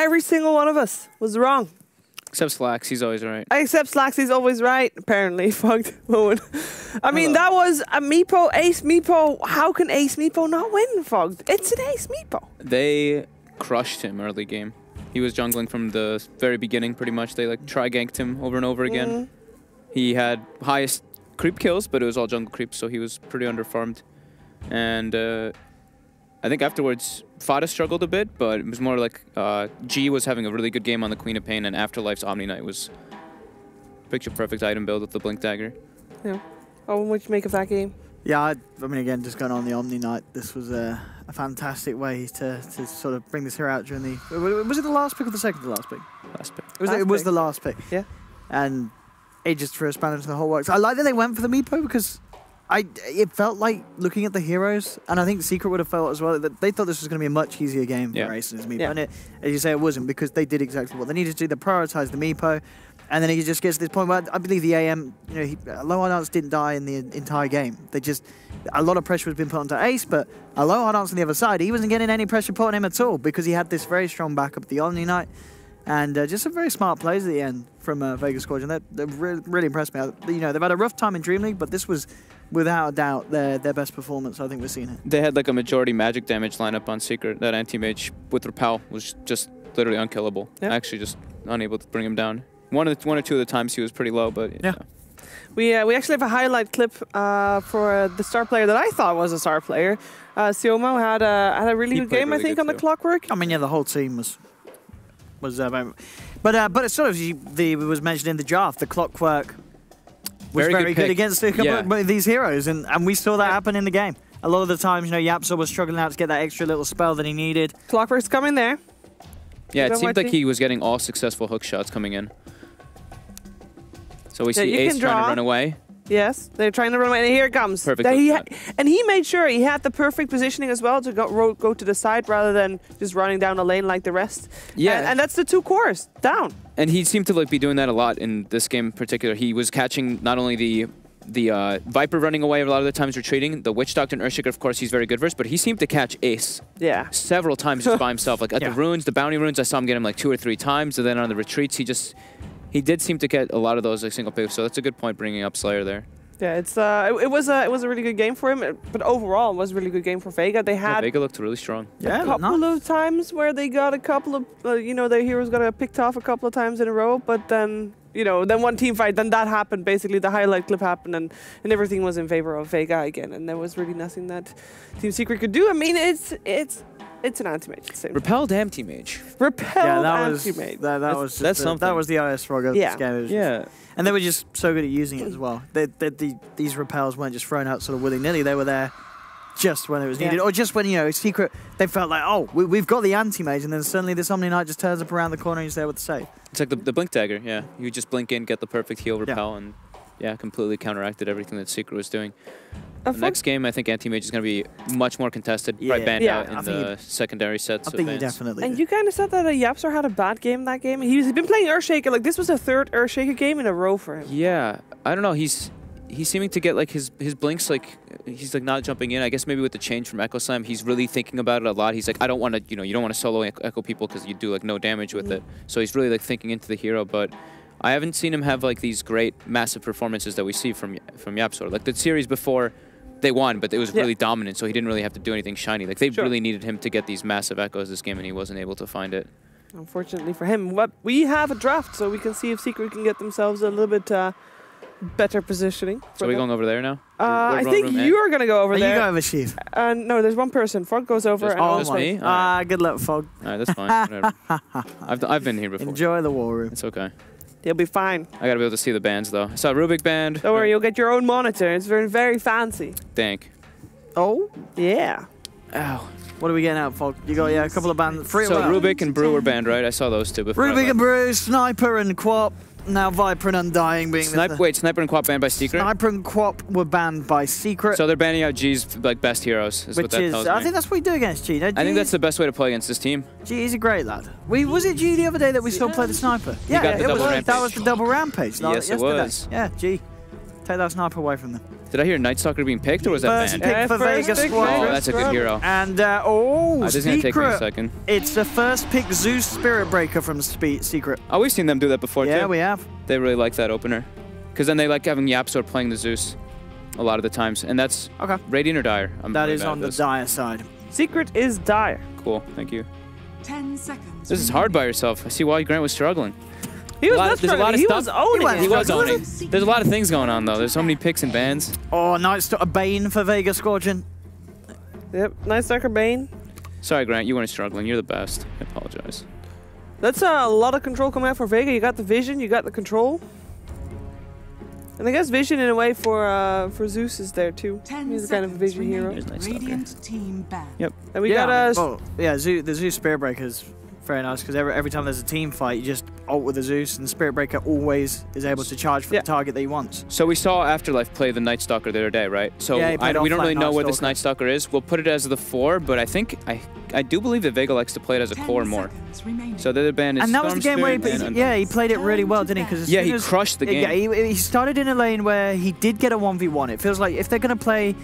every single one of us was wrong. Except Slacks, he's always right. Except Slacks, he's always right, apparently. Fucked moment. I mean, that was a Meepo, Ace Meepo. How can Ace Meepo not win, Fucked? It's an Ace Meepo. They crushed him early game. He was jungling from the very beginning, pretty much. They like try-ganked him over and over again. He had highest creep kills, but it was all jungle creeps, so he was pretty underfarmed. And I think afterwards, Fada struggled a bit, but it was more like G was having a really good game on the Queen of Pain, and Afterlife's Omni Knight was picture-perfect item build with the Blink Dagger. Yeah. Oh, what did you make of that game? Yeah, I mean, again, just going on the Omni Knight, this was a fantastic way to sort of bring this hero out during the... Was it the last pick or the second to last pick? Last pick. It was the last pick. Yeah. And it just threw a spanner into the whole works. I like that they went for the Meepo because it felt like looking at the heroes, and I think Secret would have felt as well, that they thought this was going to be a much easier game for Ace and his Meepo. And as you say, it wasn't, because they did exactly what they needed to do. They prioritized the Meepo, and then he just gets to this point where I believe the AM, you know, Low Hard Dance didn't die in the entire game. They just, a lot of pressure was being put onto Ace, but a Low Hard Dance on the other side, he wasn't getting any pressure put on him at all, because he had this very strong backup at the Omni Knight. And just some very smart plays at the end from Vega Squadron. They really impressed me. You know, they've had a rough time in DreamLeague, but this was, without a doubt, their best performance I think we've seen it. They had like a majority magic damage lineup on Secret. That anti-mage with Repel was just literally unkillable. Yep. Actually just unable to bring him down. One or two of the times he was pretty low, but yeah. We actually have a highlight clip for the star player that I thought was a star player. Siomo had a really good game, really I think, on the Clockwork. I mean, yeah, the whole team was but it's sort of, it was mentioned in the draft, the Clockwork was very good against a couple of these heroes, and we saw that happen in the game. A lot of the times, you know, Yapsa was struggling out to get that extra little spell that he needed. Clockwork's coming there. Yeah, it seemed like he was getting all successful hook shots coming in. So we see Ace trying to run away. Yes, they're trying to run away, and here it comes. Perfect. And he made sure he had the perfect positioning as well to go to the side rather than just running down the lane like the rest. Yeah, and that's the two cores down. And he seemed to like be doing that a lot in this game in particular. He was catching not only the Viper running away a lot of the times retreating, the Witch Doctor and Earthshaker, of course, he's very good versus, but he seemed to catch Ace. Yeah. Several times just by himself. Like at the runes, the bounty runes, I saw him get him like 2 or 3 times, and then on the retreats, he did seem to get a lot of those like single picks. So that's a good point bringing up Slayer there. Yeah, it was a really good game for him, but overall it was a really good game for Vega. They had Vega looked really strong. A couple of times where they got a couple of you know, their heroes got picked off a couple of times in a row, but then then one team fight, then that happened. Basically, the highlight clip happened, and everything was in favor of Vega again, and there was really nothing that Team Secret could do. I mean, it's an anti-mage. Repelled anti-mage. Repelled anti-mage. That was the IS ROG of this game. Yeah. And they were just so good at using it as well. These repels weren't just thrown out sort of willy-nilly. They were there just when it was needed. Or just when, you know, Secret, they felt like, oh, we've got the anti-mage, and then suddenly this Omni Knight just turns up around the corner and he's there with the save. It's like the Blink Dagger, yeah. You just blink in, get the perfect heal repel, and completely counteracted everything that Secret was doing. The next game, I think Anti-Mage is going to be much more contested, probably banned out in the secondary sets. I think you definitely And you kind of said that Yapsar had a bad game that game. He's been playing Earthshaker, like this was the 3rd Earthshaker game in a row for him. Yeah, I don't know, he's seeming to get like his blinks, like he's like not jumping in. I guess maybe with the change from Echo Slam, he's really thinking about it a lot. He's like, I don't want to, you don't want to solo Echo people because you do like no damage with it. So he's really like thinking into the hero, but I haven't seen him have like these great massive performances that we see from Yapsar. Like the series before, they won, but it was really dominant, so he didn't really have to do anything shiny. Like they really needed him to get these massive echoes this game, and he wasn't able to find it. Unfortunately for him, but we have a draft, so we can see if Secret can get themselves a little bit better positioning. So are we going over there now? I think you are going to go over there. You go over, Chief. No, there's one person. Fog goes over. Just me? Good luck, Fog. All right, that's fine. I've been here before. Enjoy the war room. It's okay. You'll be fine. I gotta be able to see the bands though. I saw Rubik band. Don't worry, you'll get your own monitor. It's very, very fancy. Dank. Oh? Yeah. Ow. What are we getting out, Fog? You got a couple of bands. So Rubik and Brew were banned, right? I saw those two before. Rubik and Brew, Sniper and Quap. Now Viper and Undying being wait, Sniper and Quap banned by Secret? Sniper and Quap were banned by Secret. So they're banning out G's like best heroes, is what that tells me. I think that's what we do against G. I think that's the best way to play against this team. G is a great lad. Was it G the other day that we saw play the Sniper? Yeah, that was the double rampage. Yes, it was. Yeah, G. Take that sniper away from them. Did I hear Night Stalker being picked, or was that First banned? pick for first Vega pick, Squadron. Oh, that's a good hero. And, This is going to take me a Secret. second. It's the first pick Zeus Spirit Breaker from Secret. Oh, we've seen them do that before, too. Yeah, we have. They really like that opener. Because then they like having Yapsor playing the Zeus a lot of the times. And that's Okay. Radiant or Dire? I'm That really is bad on at the this. dire side. Secret is dire. Cool, thank you. 10 seconds. This is hard by yourself. I see why Grant was struggling. He was not there's a lot struggling. of He stuff. was owning it. He was owning. There's a lot of things going on, though. There's so many picks and bans. Oh, Night Stalker Bane for Vega Squadron. Yep, Night Stalker Bane. Sorry, Grant, you weren't struggling. You're the best. I apologize. That's a lot of control coming out for Vega. You got the vision, you got the control. And I guess vision in a way for Zeus is there too. 10 He's a kind of a vision hero. Here's Night Stalker. Radiant team ban. Yep. And we got the Zeus Spirit Breaker is very nice because every time there's a team fight, you just ult with the Zeus, and the Spirit Breaker always is able to charge for the target that he wants. So we saw Afterlife play the Night Stalker the other day, right? So Yeah, he played we don't offline really know Night where this Stalker. Night Stalker is. We'll put it as the 4, but I think I do believe that Vega likes to play it as a 10 core more. seconds remaining. So the other band is And that was the game where he played it really well, didn't he? Because Yeah, he crushed the game. Yeah, he started in a lane where he did get a 1v1. It feels like if they're going to play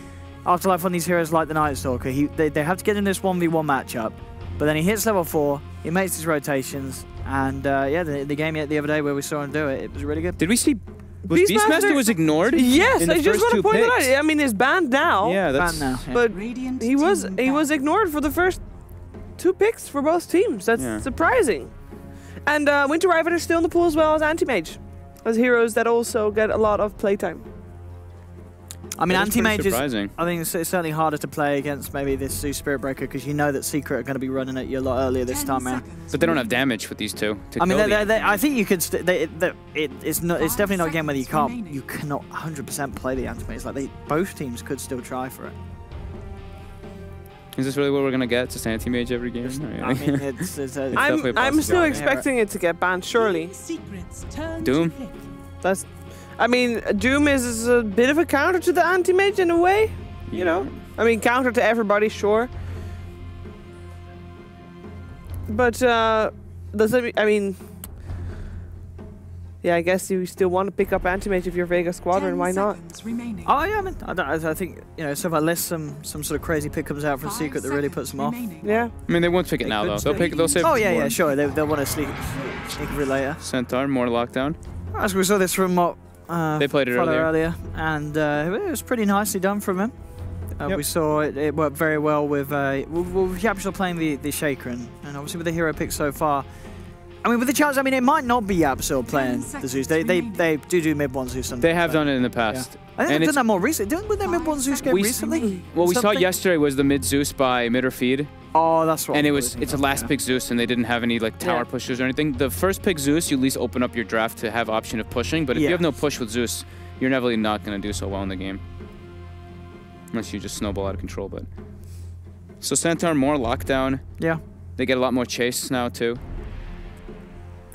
Afterlife on these heroes like the Night Stalker, they have to get in this 1v1 matchup. But then he hits level 4, he makes his rotations, and yeah, the game the other day where we saw him do it, it was really good. Did we see? Was Beastmaster was ignored? Yes, in the I just first want to two point it picks? out. I mean, he's banned now. Yeah, that's Banned now. Yeah. But Radiant he was team ban. ignored for the first 2 picks for both teams. That's Yeah. surprising. And Winter Riven is still in the pool as well as Anti-Mage, as heroes that also get a lot of playtime. I mean, That is pretty Anti-Mage is, surprising. I think it's certainly harder to play against maybe this Zeus Spirit Breaker because you know that Secret are going to be running at you a lot earlier this 10 time around. seconds But they don't have remaining. damage with these two. To I mean, kill the I think you could. It's not. It's definitely not a game where you 5 can't. seconds You cannot 100% play the Anti-Mage. Like both teams could still try for it. Is this really what we're gonna get? Just anti-mage every game? I mean, it's definitely I'm possible. still Yeah. expecting it to get banned, surely. Secrets turn Doom? to pick. That's, I mean, Doom is a bit of a counter to the Anti-Mage in a way, you know? I mean, counter to everybody, sure. But, does it, I mean, yeah, I guess you still want to pick up Anti-Mage if you're Vega Squadron, 10 why not? seconds remaining. Oh yeah, I mean, I think so. Unless some sort of crazy pick comes out from 5 Secret that really puts them off. remaining. Yeah. I mean, they won't pick it They now could though. still- They'll save. Oh it yeah, for yeah, sure. They'll want to sneak of it later. Centaur, more lockdown. As we saw this from Mott. They played it earlier. And it was pretty nicely done from him. Yep. We saw it worked very well with Yapsor playing the Shaker, and obviously with the hero pick so far. I mean, with the chance, I mean, it might not be Yapsor playing the Zeus. They do mid-1 Zeus. They have done it in the past. I think And they've it's- done that more recently. Didn't they mid-1 Zeus game We- recently? What we saw Something? yesterday was the mid Zeus by mid or feed, Oh, that's what. and I'm it's a thinking last of, pick Zeus, and they didn't have any like tower Yeah. pushers or anything. The first pick Zeus, you at least open up your draft to have option of pushing, but if Yeah. you have no push with Zeus, you're never not going to do so well in the game. Unless you just snowball out of control, but... So Centaur, more lockdown. Yeah. They get a lot more chase now, too.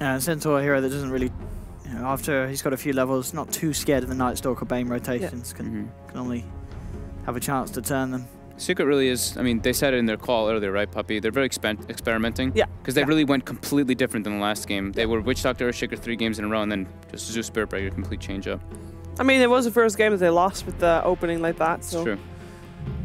Yeah, Centaur hero that doesn't really, after he's got a few levels, not too scared of the Night Stalker Bane rotations. Can only have a chance to turn them. Secret really is, I mean, they said it in their call earlier, right, Puppey? They're very experimenting. Yeah. Because they really went completely different than the last game. They were Witch Doctor, Earthshaker 3 games in a row, and then just Zeus Spirit Breaker, complete change up. I mean, it was the first game that they lost with the opening like that, It's so true.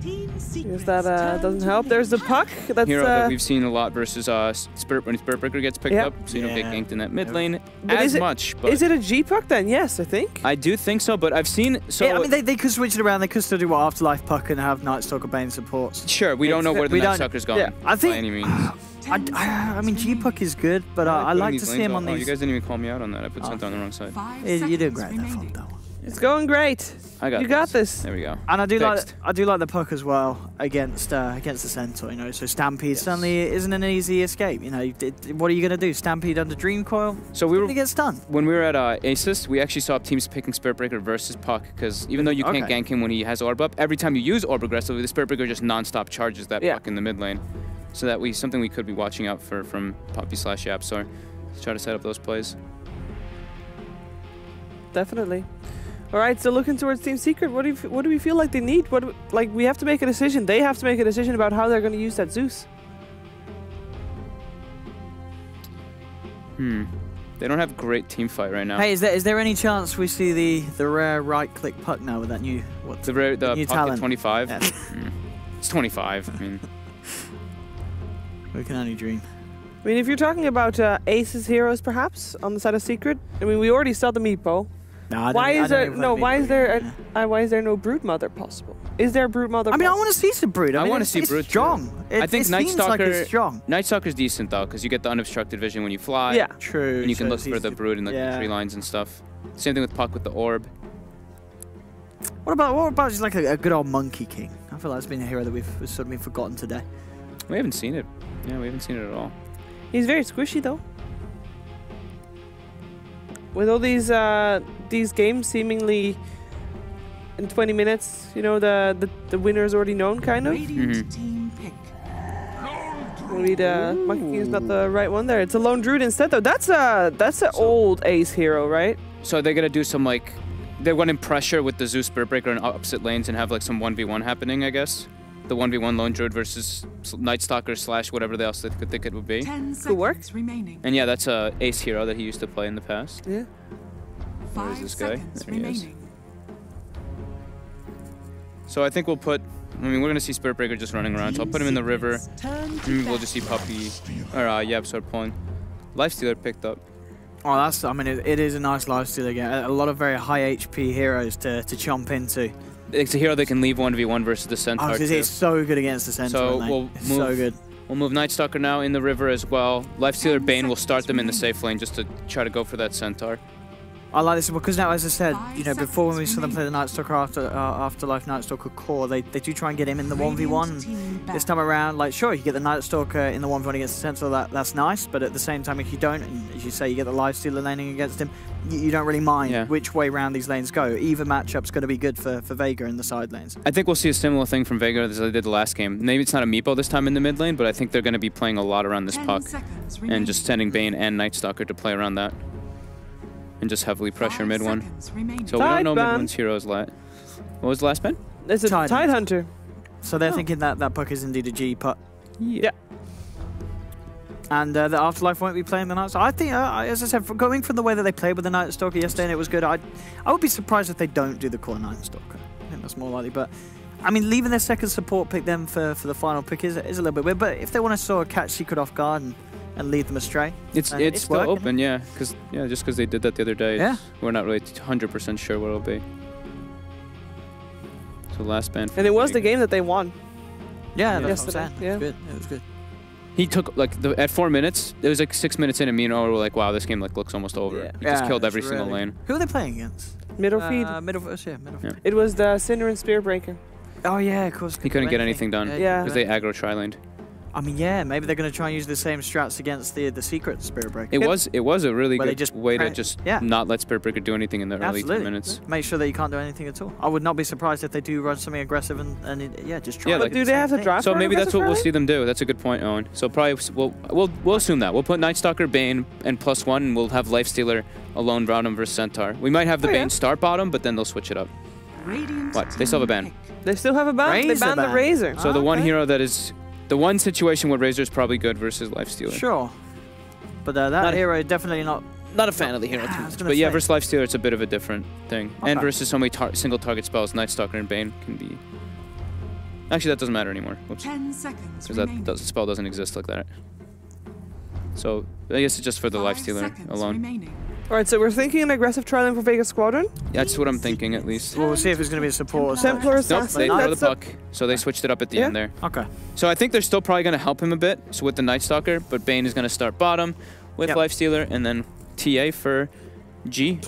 Team I Secrets guess that turn doesn't to help. pick. There's the puck. That's Hero that we've seen a lot versus when Spirit Breaker gets picked Yeah. up, so you don't get Yeah. ganked in that mid lane But as is it- much. But is it a G puck then? Yes, I think. I do think so, but I've seen... So Yeah, I mean, they could switch it around. They could still do what Afterlife Puck and have Night Stalker Bane supports. Sure, we don't know where the we Night don't- Stalker's going yeah, I think- by any means. I mean, G-Puck is good, but I putting like these to see lanes him out. on Oh, these. you guys didn't even call me out on that. I put Centaur on the wrong side. 5 You did seconds great there, remaining. Fob, though. It's going great. I got You got this. There we go. And I do Fixed. like the puck as well against the Centaur. So Stampede certainly isn't an easy escape. What are you gonna do? Stampede under Dream Coil? So we were... He gets stunned. When we were at Asus, we actually saw teams picking Spirit Breaker versus Puck, because even though you can't Okay. gank him when he has Orb up, every time you use Orb aggressively, the Spirit Breaker just non-stop charges that Puck in the mid lane. So that something we could be watching out for from Puppey/Yapsor. Let's try to set up those plays. Definitely. All right, so looking towards Team Secret, what do we feel like they need? We have to make a decision. They have to make a decision about how they're going to use that Zeus. They don't have great team fight right now. Hey, is there any chance we see the rare right-click puck now with that new The new puck talent? at 25? Yeah. It's 25. I mean, We can only dream. I mean, if you're talking about Ace's heroes, perhaps on the side of Secret. I mean, we already saw the Meepo. No, Why is there no Broodmother possible? Is there a Broodmother? I mean, I want to see some Brood. I want to it's see Brood. strong. I think Night Stalker's strong. Night Stalker's decent though, because you get the unobstructed vision when you fly. Yeah, True. And you can so look it's for the easy to- Brood in the tree lines and stuff. Same thing with Puck with the orb. What about just like a good old Monkey King? I feel like it's been a hero that we've sort of been forgotten today. We haven't seen it. Yeah, we haven't seen it at all. he's very squishy though. With all these games seemingly in 20 minutes, you know, the winner is already known, kind of. Radiant team pick. Maybe the Monkey King is not the right one there. It's a lone druid instead, though. That's an old Ace hero, right? So they're gonna do some like, they're running pressure with the Zeus Spirit Breaker in opposite lanes and have like some 1v1 happening, I guess. The 1v1 lone druid versus Night Stalker / whatever else they could think it would be. 10 Could work. seconds remaining. And yeah, that's a Ace hero that he used to play in the past. Yeah. Where is 5 this guy? seconds There he is. remaining. So I think we'll put, I mean, we're gonna see Spirit Breaker just running around. So I'll put him in the river. Turn to We'll bat. just see Puppey, or Yab start pulling. Lifestealer picked up. Oh, I mean, it is a nice lifesteal again. A lot of very high HP heroes to chomp into. It's a hero that can leave 1v1 versus the Centaur. Oh, it's so good against the Centaur. So mate. we'll It's move, so good. We'll move Night Stalker now in the river as well. Lifestealer Bane will start them in the safe lane just to try to go for that Centaur. I like this because now, as I said, you know, 5 before when we seconds saw them play the Night Stalker Afterlife Night Stalker core, they do try and get him in the 1v1. Team This back. time around, like, sure, you get the Night Stalker in the 1v1 against the Centaur, that's nice, but at the same time, if you don't, and as you say, you get the Lifestealer laning against him, you don't really mind which way round these lanes go. Either matchup's going to be good for Vega in the side lanes. I think we'll see a similar thing from Vega as they did the last game. Maybe it's not a Meepo this time in the mid lane, but I think they're going to be playing a lot around this 10 puck seconds and remaining. just sending Bane and Night Stalker to play around that and just heavily pressure 5 mid one. seconds remaining. So we don't know Tide mid ban. one's heroes lat. What was the last ban? It's a Tide Tide Hunter. Hunter. So they're thinking that puck is indeed a G puck. Yeah. And the Afterlife won't be playing the Night Stalker. I think, as I said, going from the way that they played with the Night Stalker yesterday and it was good, I would be surprised if they don't do the core Night Stalker. I think that's more likely. But, I mean, leaving their second support pick them for the final pick is a little bit weird. But if they want to sort of catch Secret off guard and lead them astray, It's still working. open, yeah. Just because they did that the other day. Yeah. We're not really 100% sure what it'll be. So last ban. And it was the game that they won. Yeah, that's what Yesterday, I'm saying. yeah. It was good. It was good. He took like at 4 minutes. It was like 6 minutes in, and me and Owen were like, "Wow, this game like looks almost over." Yeah. He just Yeah, killed it's every single really- lane. Who are they playing against? Middle feed. Middle feed. Yeah. It was the Cinder and Spear Breaker. Oh, yeah, of course. He couldn't get anything done Yeah. because they aggro tri-laned. I mean, yeah, maybe they're going to try and use the same strats against the Secret Spirit Breaker. It was a really Where they good just way to pra- just yeah. not let Spirit Breaker do anything in the early 10 minutes. Make sure that you can't do anything at all. I would not be surprised if they do run something aggressive and just try. Yeah, to like- do Do the they same have to thing. draft? So for maybe that's aggressive what we'll rally? see them do. That's a good point, Owen. So probably we'll assume that. We'll put Night Stalker, Bane, and +1, and we'll have Lifestealer alone bottom versus Centaur. We might have the Oh, yeah. Bane start bottom, but then they'll switch it up. Radiant What? They still have a ban. team pick. They still have a ban. They Razor banned the ban. Razor. So the one okay. hero that is the one situation where Razor is probably good versus Lifestealer. Sure, but that Not- hero is definitely not. Not a fan of the hero Yeah, too I was much. gonna But yeah, say. versus Lifestealer, it's a bit of a different thing. And Okay. versus so many single target spells, Night Stalker and Bane can be. Actually, that doesn't matter anymore. Whoops. 10 seconds Because remaining. that spell doesn't exist like that. So I guess it's just for the 5 Lifestealer seconds alone. remaining. All right, so we're thinking an aggressive trialing for Vega Squadron. That's what I'm thinking at least. Well, we'll see if it's going to be a support or something. Templar Nope, Assassin. they throw the That's a- puck. So they switched it up at the Yeah. end there. Okay. So I think they're still probably going to help him a bit. So with the Night Stalker, but Bane is going to start bottom with Yep. Lifestealer and then TA for G.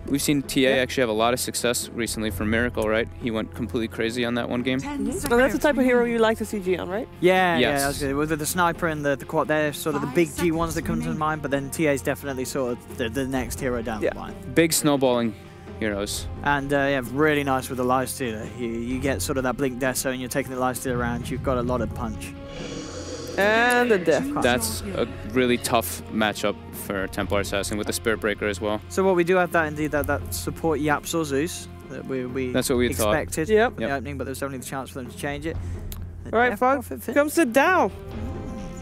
We've seen TA actually have a lot of success recently for Miracle, right? He went completely crazy on that one game. 10 seconds So that's the type of hero remaining. you like to see G on, right? Yeah, Yes. yeah, that's good. With the sniper and the quad, they're sort of the 5 big G ones that come to seconds mind, but then TA is definitely sort of the next hero down Yeah. the line. Big snowballing heroes. And yeah, really nice with the Lifestealer. You get sort of that Blink Deso and you're taking the Lifestealer around, you've got a lot of punch. And the Death. That's a really tough matchup for Templar Assassin with the Spirit Breaker as well. So what we do have that indeed, that support Yaps or Zeus that we That's what we thought. expected Yep. in the opening, but there's only the chance for them to change it. All right, Fog, come sit down.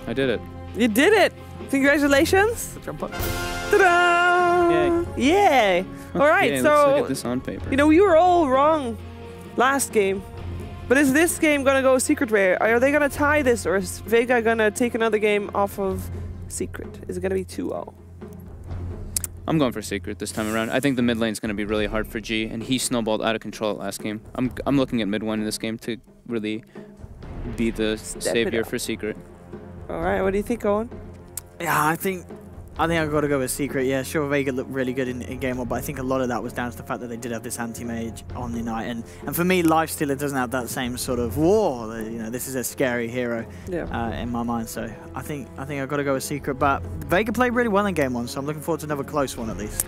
I did it. You did it. Congratulations. Jump up. Ta-da! Yay! All right, Okay, so let's look at this on paper. you know, we were all wrong last game. But is this game gonna go Secret way? Are they gonna tie this, or is Vega gonna take another game off of Secret? Is it gonna be 2-0? I'm going for Secret this time around. I think the mid lane's going to be really hard for G, and he snowballed out of control last game. I'm looking at mid one in this game to really be the savior for Secret. All right, what do you think, Owen? Yeah, I think I've got to go with Secret. Yeah, sure, Vega looked really good in game one, but I think a lot of that was down to the fact that they did have this anti-mage on the night, and for me, Lifestealer doesn't have that same sort of war. You know, this is a scary hero in my mind. So I think I've got to go with Secret. But Vega played really well in game one, so I'm looking forward to another close one at least.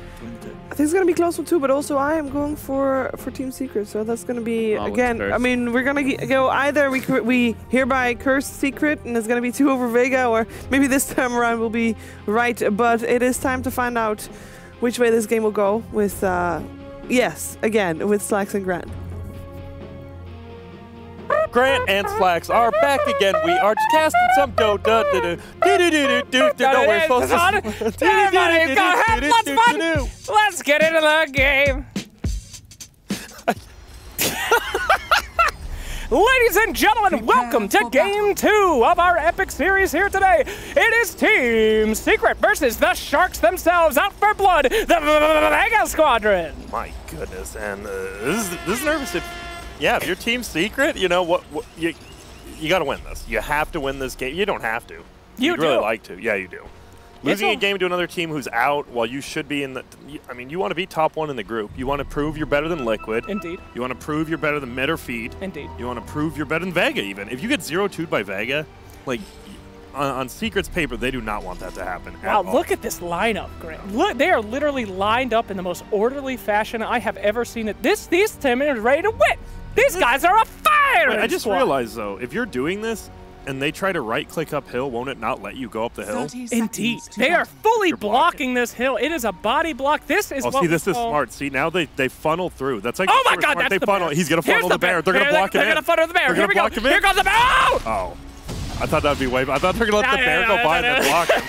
I think it's gonna be close one too, but also I am going for Team Secret, so that's gonna be again. I mean, we're gonna go either we hereby curse Secret, and it's gonna be 2 over Vega, or maybe this time around we'll be right. But it is time to find out which way this game will go. With yes, again with Slacks and Grant. Grant and Slacks are back again. We are casting some Dota. No, we're supposed to. Everybody, go ahead, let's fun. Let's get into the game. Ladies and gentlemen, welcome to Game 2 of our epic series here today. It is Team Secret versus the Sharks themselves, out for blood, the Vega Squadron. My goodness, and this is nervous. If you're Team Secret, you know what you got to win this. You have to win this game. You don't have to. You'd really like to. Yeah, you do. Losing a game to another team who's out while you should be in the... I mean, you want to be top 1 in the group. You want to prove you're better than Liquid. Indeed. You want to prove you're better than Mid or Feed. Indeed. You want to prove you're better than Vega, even. If you get 0-2'd by Vega, like, on Secret's paper, they do not want that to happen at all. Look at this lineup, Grant. Look, they are literally lined up in the most orderly fashion I have ever seen it. These team is ready to win. These guys are a fire! I just realized, though, if you're doing this and they try to right-click uphill, won't it not let you go up the hill? Indeed. They are fully blocking this hill. It is a body block. This is what this is smart. See, now they funnel through. That's like, oh my God, that's they the funnel. bear. He's going to funnel the bear. They're going to block him in. They're going to funnel the bear. Here we go. Here goes the bear. Oh. I thought that would be way... I thought they were going to let the bear go by and then block him.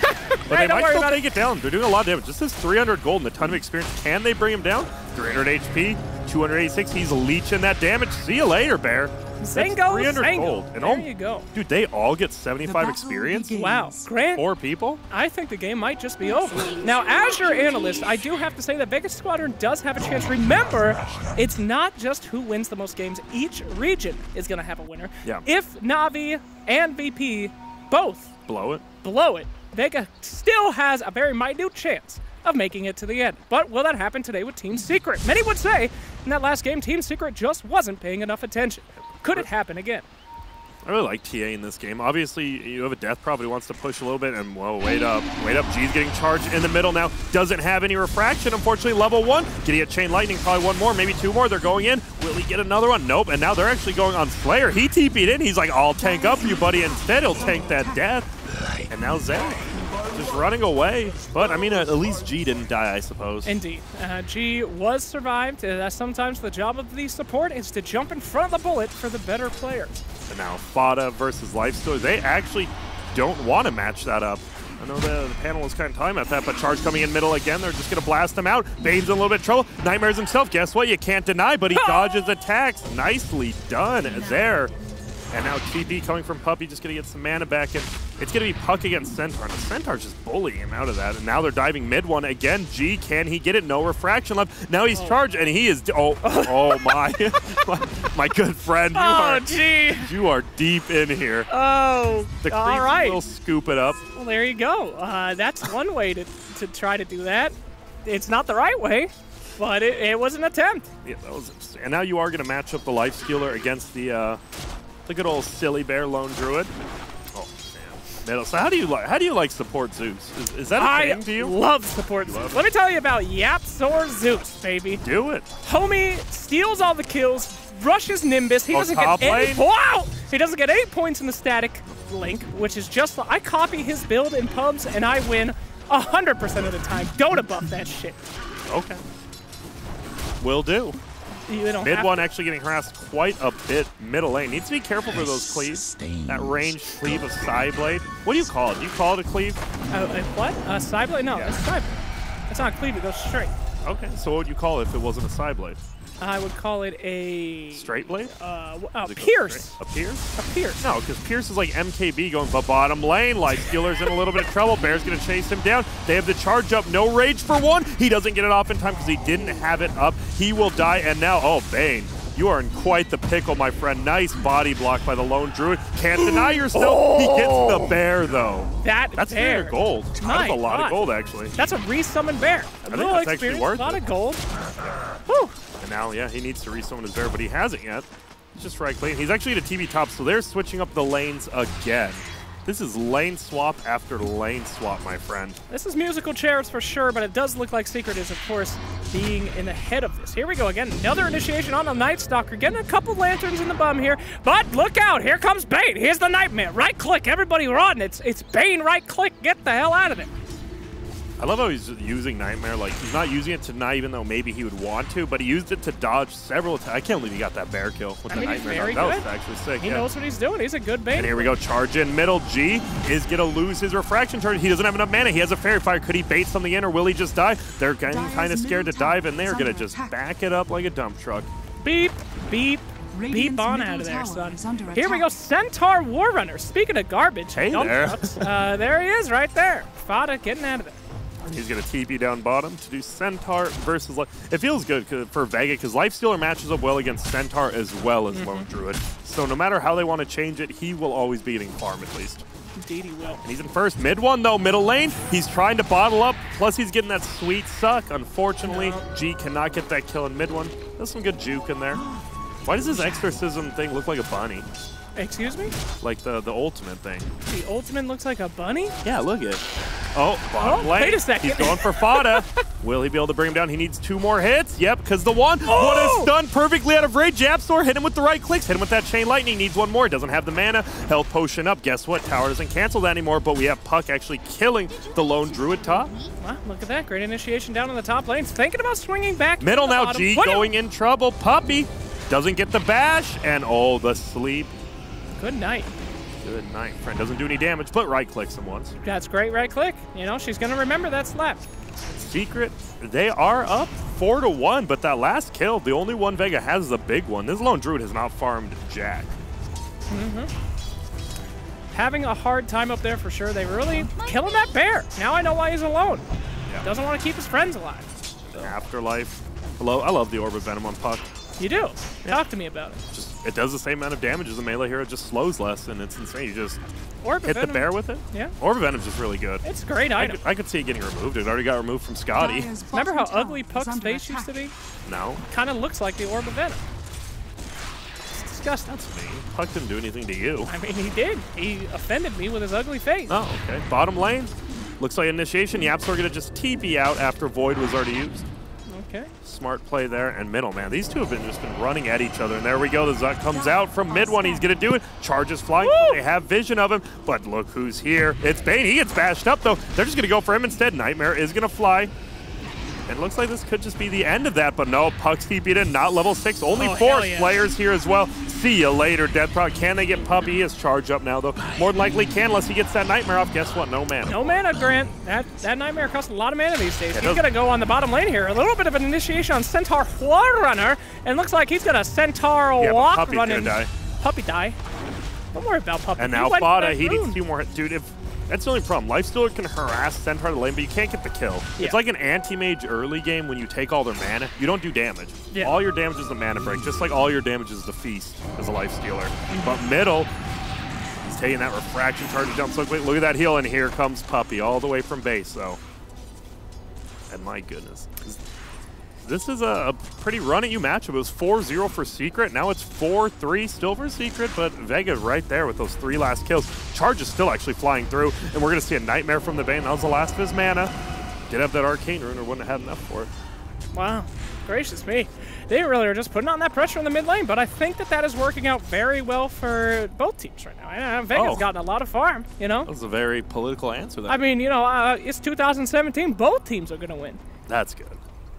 But they might still take it down. They're doing a lot of damage. This is 300 gold and a ton of experience. Can they bring him down? 300 HP, 286. He's leeching that damage. See you later, bear. Zango, 300 gold. And there you go. Dude, they all get 75 experience? Wow. Grant, 4 people? I think the game might just be over. Now, as your analyst, I do have to say that Vega Squadron does have a chance. Remember, it's not just who wins the most games. Each region is going to have a winner. Yeah. If Navi and VP both blow it, Vega still has a very minute chance of making it to the end. But will that happen today with Team Secret? Many would say in that last game, Team Secret just wasn't paying enough attention. Could it happen again? I really like TA in this game. Obviously, you have a Death Prop who wants to push a little bit, and whoa, wait up. G's getting charged in the middle now. Doesn't have any refraction, unfortunately. Level 1. Getting a Chain Lightning, probably 1 more, maybe 2 more. They're going in. Will he get another one? Nope. And now they're actually going on Slayer. He TP'd in. He's like, I'll tank up you, buddy. Instead, he'll tank that death. And now Zach just running away. But, I mean, at least G didn't die, I suppose. Indeed. G was survived. Sometimes the job of the support is to jump in front of the bullet for the better players. And now Fada versus Lifestealer. They actually don't want to match that up. I know the panel was kind of talking about that, but Charge coming in middle again. They're just going to blast him out. Bane's in a little bit of trouble. Nightmares himself. Guess what? You can't deny, but he dodges attacks. Nicely done there. And now TP coming from Puppey, just going to get some mana back in. It's going to be Puck against Centaur. And Centaur's just bullying him out of that. And now they're diving mid one. Again, G, can he get it? No refraction left. Now he's charged, and he is... Oh my. my good friend. You are deep in here. Oh, the all right. Will scoop it up. Well, there you go. That's one way to try to do that. It's not the right way, but it was an attempt. Yeah, that was interesting. And now you are going to match up the Lifestealer against the good old silly bear lone druid. Oh man, middle. So how do you like support Zeus? Is that a thing to you? I love support Zeus. Let me tell you about Yapsor Zeus, baby. Do it. Homie steals all the kills, rushes Nimbus. He doesn't get any. Wow! He doesn't get 8 points in the static link, which is just. I copy his build in pubs and I win 100% of the time. Dota buff that shit. Okay. Will do. Mid one actually getting harassed quite a bit. Middle lane. Needs to be careful for those cleaves. That ranged cleave of Psyblade. What do you call it? Do you call it a cleave? What? Psyblade? No, yeah. it's Psyblade. It's not a cleave, it goes straight. Okay, so what would you call it if it wasn't a side blade? I would call it a... Straight blade? Pierce. A pierce? A pierce. No, because Pierce is like MKB going, but bottom lane. Lifestealer's in a little bit of trouble. Bear's going to chase him down. They have the charge up. No rage for one. He doesn't get it off in time because he didn't have it up. He will die, and now, oh, Bane. You are in quite the pickle, my friend. Nice body block by the lone druid. Can't deny yourself. He gets the bear, though. That's bear gold. That's a lot of gold, actually. That's a re-summon bear. I think that's actually worth it. A lot of gold. Whew. And now, yeah, he needs to resummon his bear, but he hasn't yet. He's just right clean. He's actually at a TV top, so they're switching up the lanes again. This is lane swap after lane swap, my friend. This is musical chairs for sure, but it does look like Secret is, of course, being in the head of this. Here we go again. Another initiation on the Night Stalker. Getting a couple lanterns in the bum here, but look out. Here comes Bane. Here's the Nightmare. Right click. Everybody run. It's Bane right click. Get the hell out of there. I love how he's using Nightmare. Like, he's not using it to deny, even though maybe he would want to, but he used it to dodge several times. I can't believe he got that bear kill with the Nightmare. That was actually sick. He knows what he's doing. He's a good Bane. And here we go. Charge in middle. G is going to lose his refraction charge. He doesn't have enough mana. He has a fairy fire. Could he bait something in, or will he just die? They're getting kind of scared to dive, and they're going to just back it up like a dump truck. Beep, beep. Beep on out of there, son. Here we go, Centaur Warrunner. Speaking of garbage, hey there. There he is right there. Fada getting out of there. He's going to TP down bottom to do Centaur versus... It feels good for Vega because Lifestealer matches up well against Centaur as well as Lone Druid. So no matter how they want to change it, he will always be getting farm at least. Indeed he will. And he's in first. Mid one, though. Middle lane. He's trying to bottle up. Plus, he's getting that sweet suck. Unfortunately, G cannot get that kill in mid one. There's some good juke in there. Why does this exorcism thing look like a bunny? Excuse me? Like the ultimate thing. The ultimate looks like a bunny? Yeah, look at it. Oh, bottom lane. Wait a second. He's going for Fada. Will he be able to bring him down? He needs 2 more hits. Yep, because the one. What a stun perfectly out of rage. Japstor, hit him with the right clicks. Hit him with that chain lightning. Needs 1 more. Doesn't have the mana. Health potion up. Guess what? Tower doesn't cancel that anymore, but we have Puck actually killing the lone druid top. Wow, look at that. Great initiation down in the top lane. Thinking about swinging back. Middle now, G going in trouble. Puppey doesn't get the bash, and oh, the sleep. Good night. Good night, friend. Doesn't do any damage, but right clicks him once. That's great right click. You know, she's going to remember that slap. Secret, they are up 4-1, but that last kill, the only one Vega has is a big one. This lone druid has not farmed jack. Having a hard time up there for sure. They really killing that bear. Now I know why he's alone. Yeah. Doesn't want to keep his friends alive. Afterlife. Hello, I love the Orb of Venom on Puck. You do? Yeah. Talk to me about it. It does the same amount of damage as a melee hero, just slows less, and it's insane. You just hit the bear with it. Yeah. Orb of Venom's just really good. It's a great item. I could see it getting removed. It already got removed from Scotty. Remember how ugly Puck's face used to be? No. Kind of looks like the Orb of Venom. It's disgusting. That's me. Puck didn't do anything to you. I mean, he did. He offended me with his ugly face. Oh, okay. Bottom lane. Looks like initiation. Yaps are going to just TP out after Void was already used. Okay. Smart play there. And middle, man. These two have been running at each other. And there we go. The Zuck comes out from mid one. He's going to do it. Charges flying. Woo! They have vision of him. But look who's here. It's Bane. He gets bashed up, though. They're just going to go for him instead. Nightmare is going to fly. And it looks like this could just be the end of that. But no, Puck's TP'd in. Not level 6. Only 4 players here as well. See you later, Deathprod. Can they get Puppey? He has charge up now, though. More than likely can, unless he gets that Nightmare off. Guess what? No mana. No mana, Grant. That Nightmare costs a lot of mana these days. He's going to go on the bottom lane here. A little bit of an initiation on Centaur Warrunner. And looks like he's got a Centaur walk Puppey's running. Gonna die. Puppey die. Don't worry about Puppey. And now Fada, he needs 2 more hits. Dude, that's the only problem. Lifestealer can harass Centaur to the lane, but you can't get the kill. Yeah. It's like an anti-mage early game when you take all their mana. You don't do damage. Yeah. All your damage is the mana break, just like all your damage is the feast as a Lifestealer. But middle, he's taking that refraction charge down so quick. Look at that heal, and here comes Puppey all the way from base, though. And my goodness. This is a pretty run-at-you matchup. It was 4-0 for Secret. Now it's 4-3 still for Secret, but Vega right there with those 3 last kills. Charge is still actually flying through, and we're going to see a Nightmare from the Bane. That was the last of his mana. Did have that Arcane Rune, or wouldn't have had enough for it. Wow. Gracious me. They really are just putting on that pressure in the mid lane, but I think that is working out very well for both teams right now. Vega's gotten a lot of farm, you know? That was a very political answer there. I mean, you know, it's 2017. Both teams are going to win. That's good.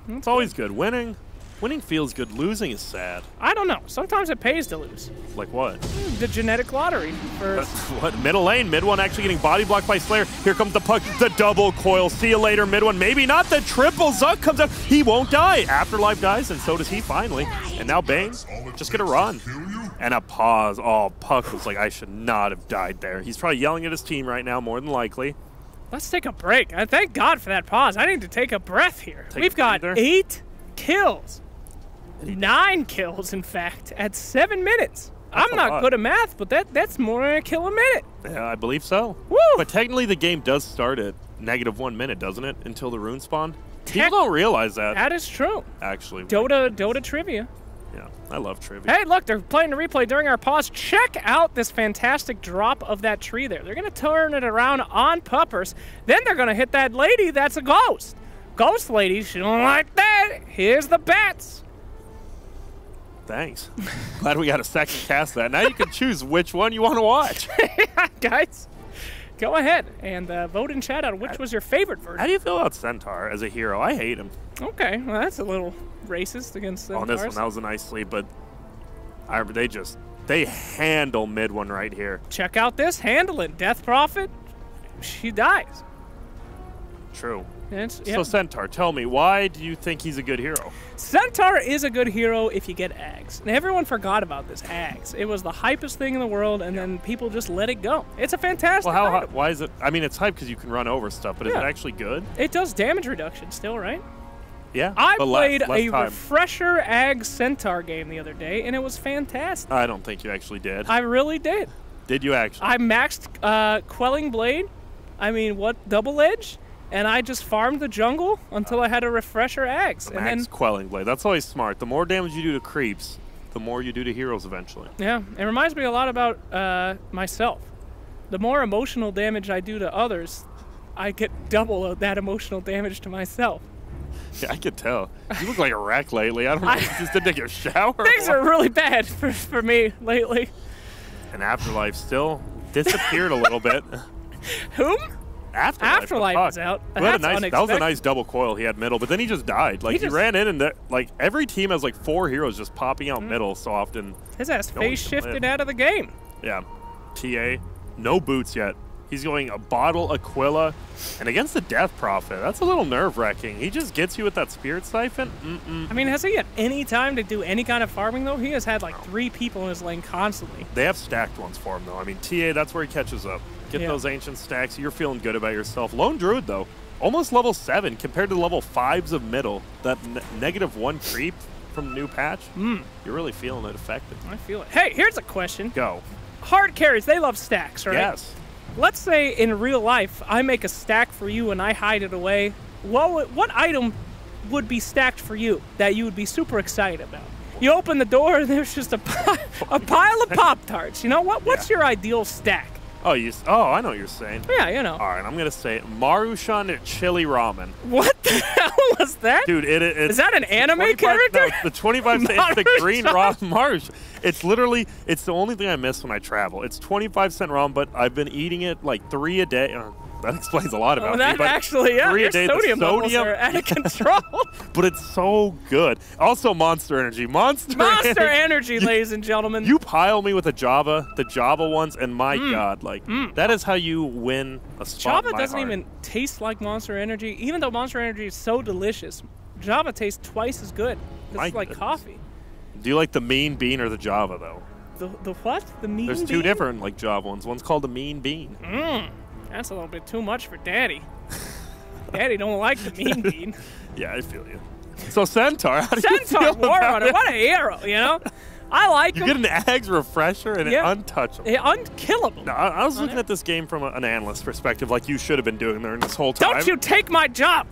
It's always good. Winning, Winning feels good. Losing is sad. I don't know. Sometimes it pays to lose. Like what? The genetic lottery. For What? Middle lane. Mid one actually getting body blocked by Slayer. Here comes the puck. The double coil. See you later, mid one. Maybe not. The triple Zuck comes out. He won't die. Afterlife dies, and so does he finally. And now Bane just gonna run. And a pause. Oh, Puck was like, I should not have died there. He's probably yelling at his team right now, more than likely. Let's take a break. I thank God for that pause. I need to take a breath here. Take We've a got breather. 8 kills. 9 kills, in fact, at 7 minutes. That's I'm a not lot. good at math, but that's more than a kill a minute. Yeah, I believe so. Woo! But technically, the game does start at -1 minute, doesn't it? Until the rune spawn. People don't realize that. That is true. Actually. Dota trivia. Yeah, I love trivia. Hey, look, they're playing the replay during our pause. Check out this fantastic drop of that tree there. They're going to turn it around on Puppers. Then they're going to hit that lady that's a ghost. Ghost lady, she don't like that. Here's the bats. Thanks. Glad we got a second cast of that. Now you can choose which one you want to watch. Guys, go ahead and vote in chat on which was your favorite version. How do you feel about Centaur as a hero? I hate him. Okay, well, that's a little racist against them. On this one, that was a nice sleep, but they handle mid one right here. Check out this handling. Death Prophet, she dies. True. It's, So Centaur, tell me, why do you think he's a good hero? Centaur is a good hero if you get Ags. And everyone forgot about this Ags. It was the hypest thing in the world, and then people just let it go. It's a fantastic Well, item. why is it? I mean, it's hype because you can run over stuff, but is it Yeah. actually good? It does damage reduction still, right? Yeah. I but played less a time. refresher Ag Centaur game the other day, and it was fantastic. I don't think you actually did. I really did. Did you actually? I maxed Quelling Blade. I mean, what, Double Edge? And I just farmed the jungle until I had a refresher Ags. And Max then, Quelling Blade. That's always smart. The more damage you do to creeps, the more you do to heroes eventually. yeah, it reminds me a lot about myself. The more emotional damage I do to others, I get double of that emotional damage to myself. Yeah, I could tell. You look like a wreck lately. I don't know if you just didn't take a shower. or Things what. are really bad for me lately. And Afterlife still disappeared a little bit. Whom? Afterlife Afterlife is out. That was a That's nice. That was a nice double coil he had middle, but then he just died. Like he just- ran in, and like every team has like 4 heroes just popping out middle so often. His ass No one face can shifted live. out of the game. Yeah, TA, no boots yet. He's going a bottle Aquila, and against the Death Prophet, that's a little nerve-wracking. He just gets you with that Spirit Siphon. I mean, has he had any time to do any kind of farming, though? He has had like 3 people in his lane constantly. They have stacked ones for him, though. I mean, TA, that's where he catches up. Get Yeah. those ancient stacks. You're feeling good about yourself. Lone Druid, though, almost level 7 compared to the level 5s of middle. That -1 creep from the new patch. You're really feeling it effective. I feel it. Hey, here's a question. Go. Hard carries, they love stacks, right? Yes. Let's say in real life, I make a stack for you and I hide it away. What item would be stacked for you that you would be super excited about? You open the door and there's just a pile of Pop-Tarts. You know, what's your ideal stack? Oh, I know what you're saying. Yeah, you know. All right, I'm going to say Marushan chili ramen. What the hell was that? Dude, Is that an anime 25 character? No, the 25 cent, it's the green raw Marsh. It's literally, it's the only thing I miss when I travel. It's 25-cent ramen, but I've been eating it like 3 a day. That explains a lot about Oh, me. that But actually, yeah, 3 your a day, the sodium levels sodium- are out of control. But it's so good. Also, Monster Energy. Monster Energy, ladies and gentlemen. You pile me with the Java ones, and my God, like, that is how you win a spot Java in my doesn't heart. even taste like Monster Energy. Even though Monster Energy is so delicious, Java tastes twice as good. My It's like goodness. coffee. Do you like the mean bean or the Java, though? The what? The mean There's 2 bean? different, like, Java ones. One's called the mean bean. That's a little bit too much for Daddy. Daddy don't like the mean bean. Yeah, I feel you. So Centaur, how do you Centaur feel War about Runner, it? what a hero, you know? I like You him. get an Ags refresher and Yeah. an untouchable. Unkillable. Now, I was looking it. at this game from an analyst perspective, like you should have been doing during this whole time. Don't you take my job.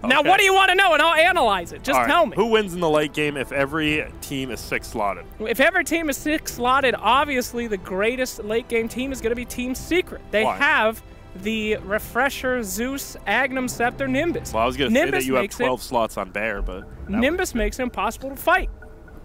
Now, Okay. what do you want to know? And I'll analyze it. Just All right, tell me. Who wins in the late game if every team is 6 slotted? If every team is 6 slotted, obviously the greatest late game team is going to be Team Secret. They Why? have the Refresher, Zeus, Agnum Scepter, Nimbus. Well, I was going to say Nimbus that you have makes 12 slots on Bear, but... Nimbus makes it impossible to fight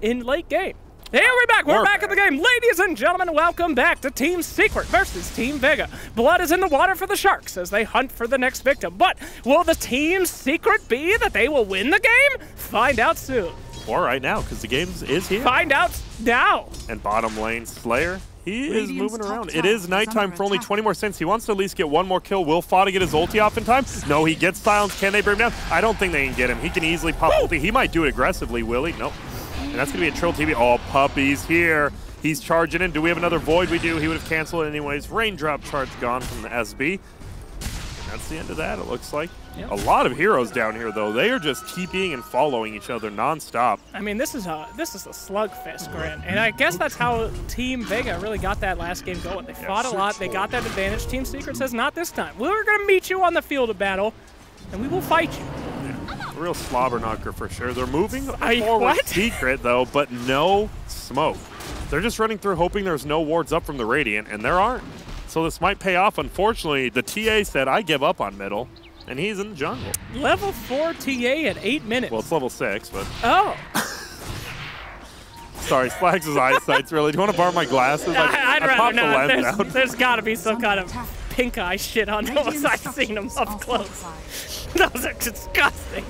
in late game. Here we're back. We're back in the game. Ladies and gentlemen, welcome back to Team Secret versus Team Vega. Blood is in the water for the Sharks as they hunt for the next victim. But will the Team Secret be that they will win the game? Find out soon. Or right now, because the game is here. Find out now. And bottom lane, Slayer, he is moving around. It is nighttime for only 20 more seconds. He wants to at least get one more kill. Will Fada get his ulti off in time? No, he gets silence. Can they bring him down? I don't think they can get him. He can easily pop ulti. He might do it aggressively, will he? Nope. And that's going to be a Trill TV. Oh, Puppey's here. He's charging in. Do we have another Void? We do. He would have canceled it anyways. Raindrop charge gone from the SB. And that's the end of that, it looks like. Yep. A lot of heroes down here, though. They are just TPing and following each other nonstop. I mean, this is a slugfest, Grant. And I guess that's how Team Vega really got that last game going. They fought a lot. They got that advantage. Team Secret says, not this time. We're going to meet you on the field of battle, and we will fight you. Yeah. A real slobber knocker for sure. They're moving forward Secret, though, but no smoke. They're just running through hoping there's no wards up from the Radiant, and there aren't. So this might pay off. Unfortunately, the TA said, I give up on middle, and he's in the jungle. Level 4 TA at 8 minutes. Well, it's level 6, but... Oh. Sorry, Slags' eyesight's really... Do you want to borrow my glasses? I'd rather not. The lens out. There's got to be some kind of pink eye shit on those. I've seen them up close. Those are disgusting.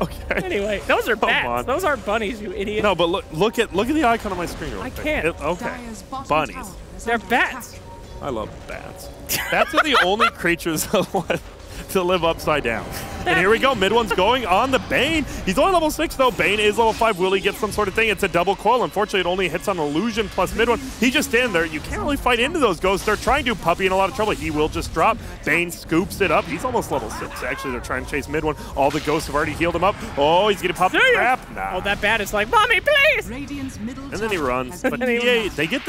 Okay. Anyway, those are bats. Those aren't bunnies, you idiot. No, but look at the icon on my screen real quick. I can't. Okay. Bunnies. They're bats. I love bats. Bats are the only creatures to live upside down. And here we go. Mid one's going on the Bane. He's only level 6, though. Bane is level 5. Will he get some sort of thing? It's a double coil. Unfortunately, it only hits on Illusion plus mid one. He just stands there. You can't really fight into those ghosts. They're trying to. Puppey in a lot of trouble. He will just drop. Bane scoops it up. He's almost level 6. Actually, they're trying to chase mid one. All the ghosts have already healed him up. Oh, he's going to pop the trap. Nah. Oh, that bat is like, Mommy, please! And then he runs. But they get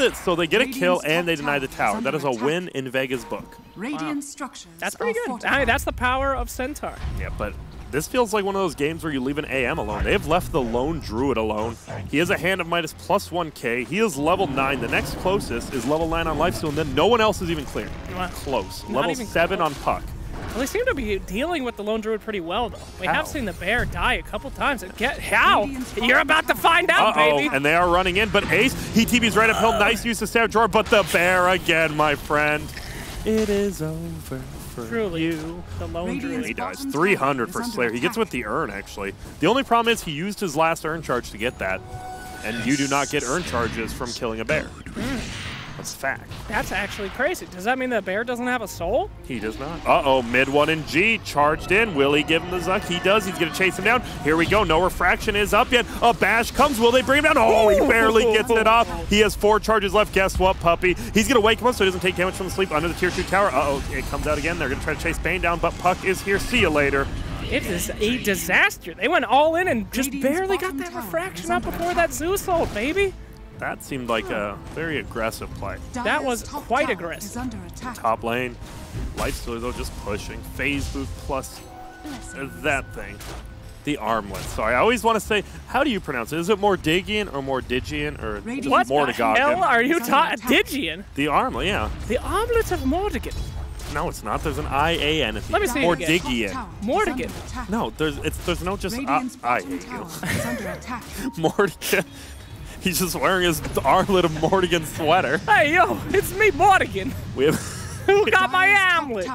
a kill and they deny the tower. That is a win in Vega's book. Radiant structures. That's pretty good. I mean, that's the power of Centaur. Yeah, but this feels like one of those games where you leave an AM alone. They have left the lone Druid alone. He has a hand of Midas plus 1k. He is level 9. The next closest is level 9 on Lifesteal, and then no one else is even clear. Close. Level 7 on Puck. Well, they seem to be dealing with the lone Druid pretty well, though. We have seen the bear die a couple times. How? You're about to find out, baby. And they are running in, but Ace, he TV's right uphill. Nice use of Savage Roar, but the bear again, my friend. It is over for you. The lone Druid. He dies. 300 for Slayer. He gets with the urn, actually. The only problem is he used his last urn charge to get that, and you do not get urn charges from killing a bear. That's a fact. That's actually crazy. Does that mean the bear doesn't have a soul? He does not. Uh-oh, mid one in G, charged in. Will he give him the Zuck? He does. He's going to chase him down. Here we go. No refraction is up yet. A bash comes. Will they bring him down? Oh, he barely gets it off. He has 4 charges left. Guess what, Puppey? He's going to wake him up so he doesn't take damage from the sleep under the tier 2 tower. Uh-oh, it comes out again. They're going to try to chase Bane down, but Puck is here. See you later. It is a disaster. They went all in and just barely got that refraction up before that Zeus ult, baby. That seemed like a very aggressive play. That was quite aggressive. Top lane, Lifesteal though just pushing. Phase boost plus that thing. The armlet. Sorry, I always want to say, how do you pronounce it? Is it Mordigian or Mordigian or just what Mordigan? What the hell are you talking? Digian? The armlet, yeah. The armlet of Mordigan. No, it's not. There's an I-A-N. Let me see it again. Mordigian. Mordigan. No, there's no just I-A-N. Mordigan. He's just wearing his armlet of Mordigan sweater. Hey, yo, it's me, Mordigan. We have Who got my armlet?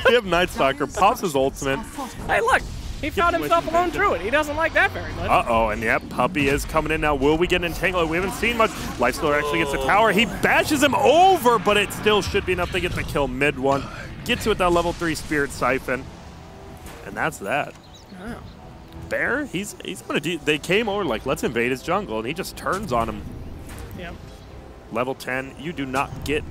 We have Night Stalker, pops his ultimate. Hey, look, he found himself a lone Druid. He doesn't like that very much. Uh-oh, and yep, Puppey is coming in now. Will we get an entangle? We haven't seen much. Lifestealer actually gets the tower. He bashes him over, but it still should be enough to get the kill mid one. Gets it with that level 3 Spirit Siphon. And that's that. Wow. Bear, he's gonna do. They came over like, let's invade his jungle, and he just turns on him. Yep. Level 10, you do not get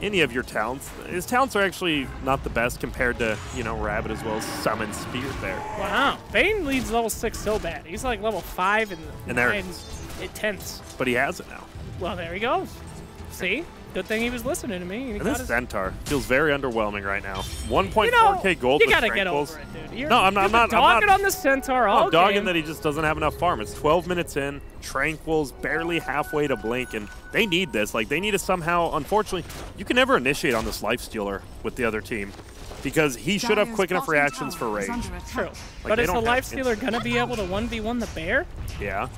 any of your talents. His talents are actually not the best compared to, you know, Rabbit as well as Summon Spear there. Wow. Bane leads level 6 so bad. He's like level 5 and there 9 tenths. But he has it now. Well, there he goes. See? Good thing he was listening to me. And this Centaur feels very underwhelming right now. 1.4k gold. You with gotta get Tranquils. over it, dude. I'm not dogging on the Centaur all I'm dogging game. that he just doesn't have enough farm. It's 12 minutes in. Tranquils barely halfway to blink, and they need this. Like, they need to somehow. Unfortunately, you can never initiate on this Lifestealer with the other team because he should have quick enough reactions for rage. True. Like, but is the Lifestealer gonna be able to 1v1 the bear? Yeah.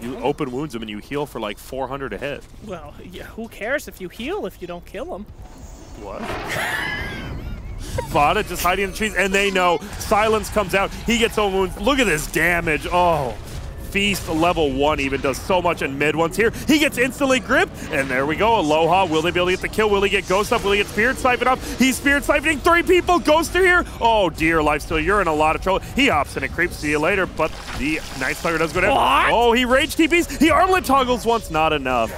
You open wounds him and you heal for like 400 a hit. Well, yeah, who cares if you heal if you don't kill him? What? Vada just hiding in the trees, and they know. Silence comes out. He gets own wounds. Look at this damage. Oh. Feast level 1 even does so much in mid once here. He gets instantly gripped, and there we go. Aloha, will they be able to get the kill? Will he get Ghost up? Will he get Spirit Siphoned up? He's Spirit Siphoning 3 people. Ghost are here. Oh dear, Lifesteal, you're in a lot of trouble. He hops in and creeps. See you later, but the Nice Player does go down. What? Oh, he rage TPs. He armlet toggles once, not enough.